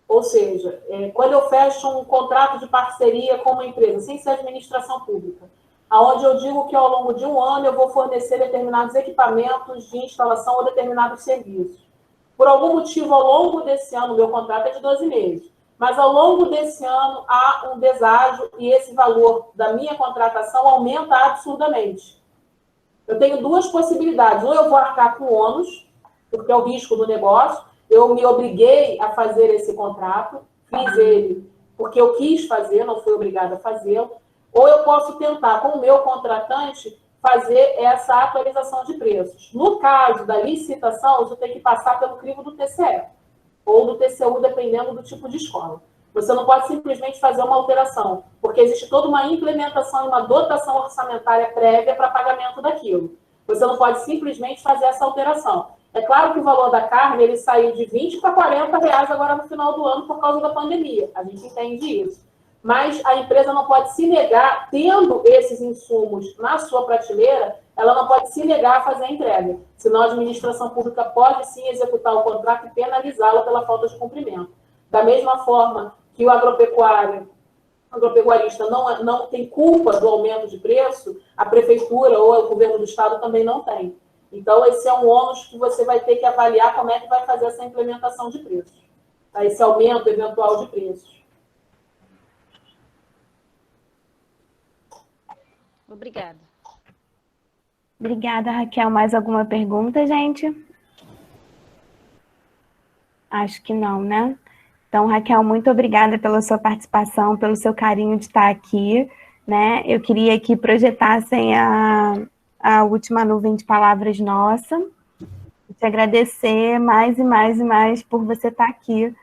Ou seja, quando eu fecho um contrato de parceria com uma empresa, sem ser administração pública, onde eu digo que ao longo de um ano eu vou fornecer determinados equipamentos de instalação ou determinados serviços. Por algum motivo, ao longo desse ano, o meu contrato é de 12 meses, mas ao longo desse ano há um deságio e esse valor da minha contratação aumenta absurdamente. Eu tenho duas possibilidades. Ou eu vou arcar com ônus, porque é o risco do negócio, eu me obriguei a fazer esse contrato, fiz ele porque eu quis fazer, não fui obrigada a fazê-lo, ou eu posso tentar, com o meu contratante, fazer essa atualização de preços. No caso da licitação, você tem que passar pelo crivo do TCE, ou do TCU, dependendo do tipo de escola. Você não pode simplesmente fazer uma alteração, porque existe toda uma implementação e uma dotação orçamentária prévia para pagamento daquilo. Você não pode simplesmente fazer essa alteração. É claro que o valor da carne ele saiu de 20 para 40 reais agora no final do ano por causa da pandemia. A gente entende isso. Mas a empresa não pode se negar, tendo esses insumos na sua prateleira, ela não pode se negar a fazer a entrega. Senão a administração pública pode sim executar o contrato e penalizá-la pela falta de cumprimento. Da mesma forma que o agropecuarista não tem culpa do aumento de preço, a prefeitura ou o governo do estado também não tem. Então, esse é um ônus que você vai ter que avaliar como é que vai fazer essa implementação de preços. Tá? Esse aumento eventual de preços. Obrigada. Obrigada, Raquel. Mais alguma pergunta, gente? Acho que não, né? Então, Raquel, muito obrigada pela sua participação, pelo seu carinho de estar aqui, né? Eu queria que projetassem a última nuvem de palavras nossa. Te agradecer mais e mais e mais por você estar aqui,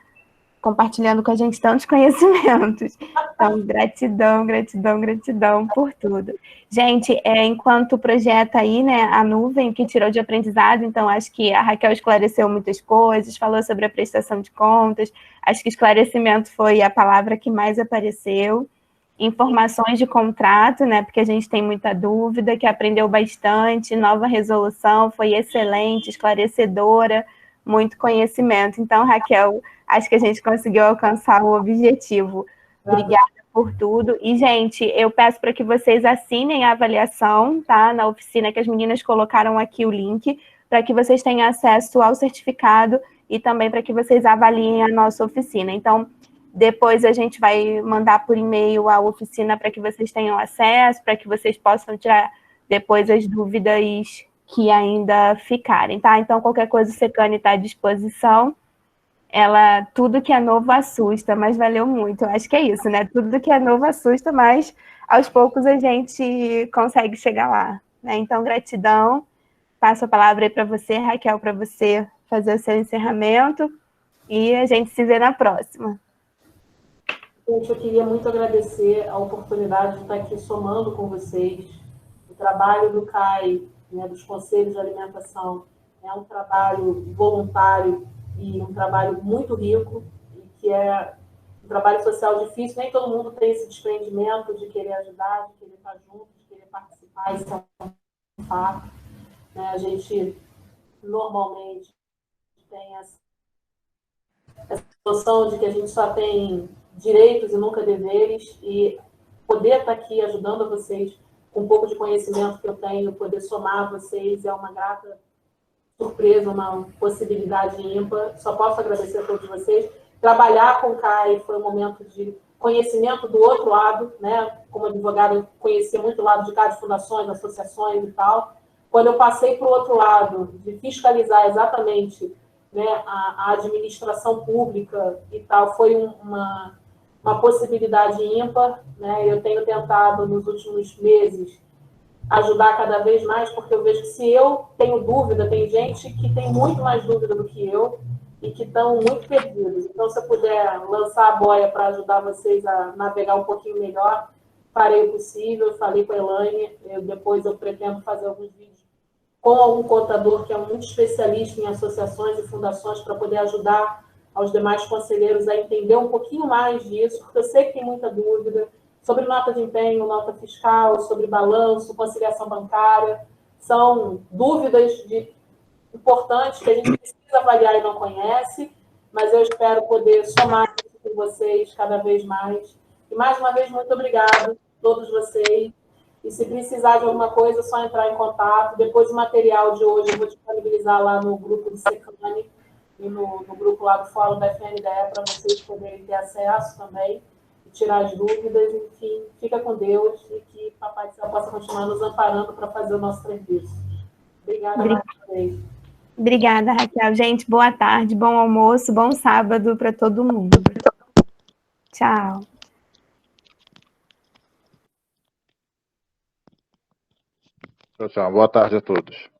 compartilhando com a gente tantos conhecimentos. Então, gratidão, gratidão, gratidão por tudo. Gente, enquanto projeta aí, né, a nuvem que tirou de aprendizado, então acho que a Raquel esclareceu muitas coisas, falou sobre a prestação de contas, acho que esclarecimento foi a palavra que mais apareceu. Informações de contrato, né, porque a gente tem muita dúvida, que aprendeu bastante, nova resolução, foi excelente, esclarecedora, muito conhecimento. Então, Raquel, acho que a gente conseguiu alcançar o objetivo. Obrigada por tudo. E, gente, eu peço para que vocês assinem a avaliação, tá? Na oficina que as meninas colocaram aqui o link, para que vocês tenham acesso ao certificado e também para que vocês avaliem a nossa oficina. Então, depois a gente vai mandar por e-mail a oficina para que vocês tenham acesso, para que vocês possam tirar depois as dúvidas que ainda ficarem, tá? Então, qualquer coisa, o Secane está à disposição. Tudo que é novo assusta, mas valeu muito. Eu acho que é isso, né? Tudo que é novo assusta, mas aos poucos a gente consegue chegar lá, né? Então, gratidão. Passo a palavra aí para você, Raquel, para você fazer o seu encerramento e a gente se vê na próxima. Gente, eu queria muito agradecer a oportunidade de estar aqui somando com vocês. O trabalho do CAI, né, dos Conselhos de Alimentação, é um trabalho voluntário e um trabalho muito rico, e que é um trabalho social difícil. Nem todo mundo tem esse desprendimento de querer ajudar, de querer estar junto, de querer participar, isso é um fato. Né? A gente normalmente tem essa noção de que a gente só tem direitos e nunca deveres, e poder estar aqui ajudando vocês com um pouco de conhecimento que eu tenho, poder somar a vocês é uma grata surpresa, uma possibilidade ímpar. Só posso agradecer a todos vocês. Trabalhar com o CAI foi um momento de conhecimento do outro lado, né? Como advogada, eu conhecia muito o lado de cada fundações, associações e tal. Quando eu passei para o outro lado, de fiscalizar exatamente, né, a administração pública e tal, foi uma possibilidade ímpar, né? Eu tenho tentado, nos últimos meses, ajudar cada vez mais, porque eu vejo que se eu tenho dúvida, tem gente que tem muito mais dúvida do que eu e que estão muito perdidos. Então, se eu puder lançar a boia para ajudar vocês a navegar um pouquinho melhor, farei o possível. Falei com a Elaine, depois eu pretendo fazer alguns vídeos com algum contador que é muito especialista em associações e fundações para poder ajudar aos demais conselheiros a entender um pouquinho mais disso, porque eu sei que tem muita dúvida sobre nota de empenho, nota fiscal, sobre balanço, conciliação bancária. São dúvidas importantes que a gente precisa avaliar e não conhece, mas eu espero poder somar isso com vocês cada vez mais. E, mais uma vez, muito obrigada a todos vocês. E se precisar de alguma coisa, é só entrar em contato. Depois, o material de hoje eu vou disponibilizar lá no grupo do Secane e no grupo lá do Fórum da FNDE para vocês poderem ter acesso também e tirar as dúvidas. Enfim, fica com Deus e que Papai do Céu possa continuar nos amparando para fazer o nosso serviço. Obrigada mais uma vez. Obrigada, Raquel. Gente, boa tarde, bom almoço, bom sábado para todo mundo. Tchau. Tchau, tchau. Boa tarde a todos.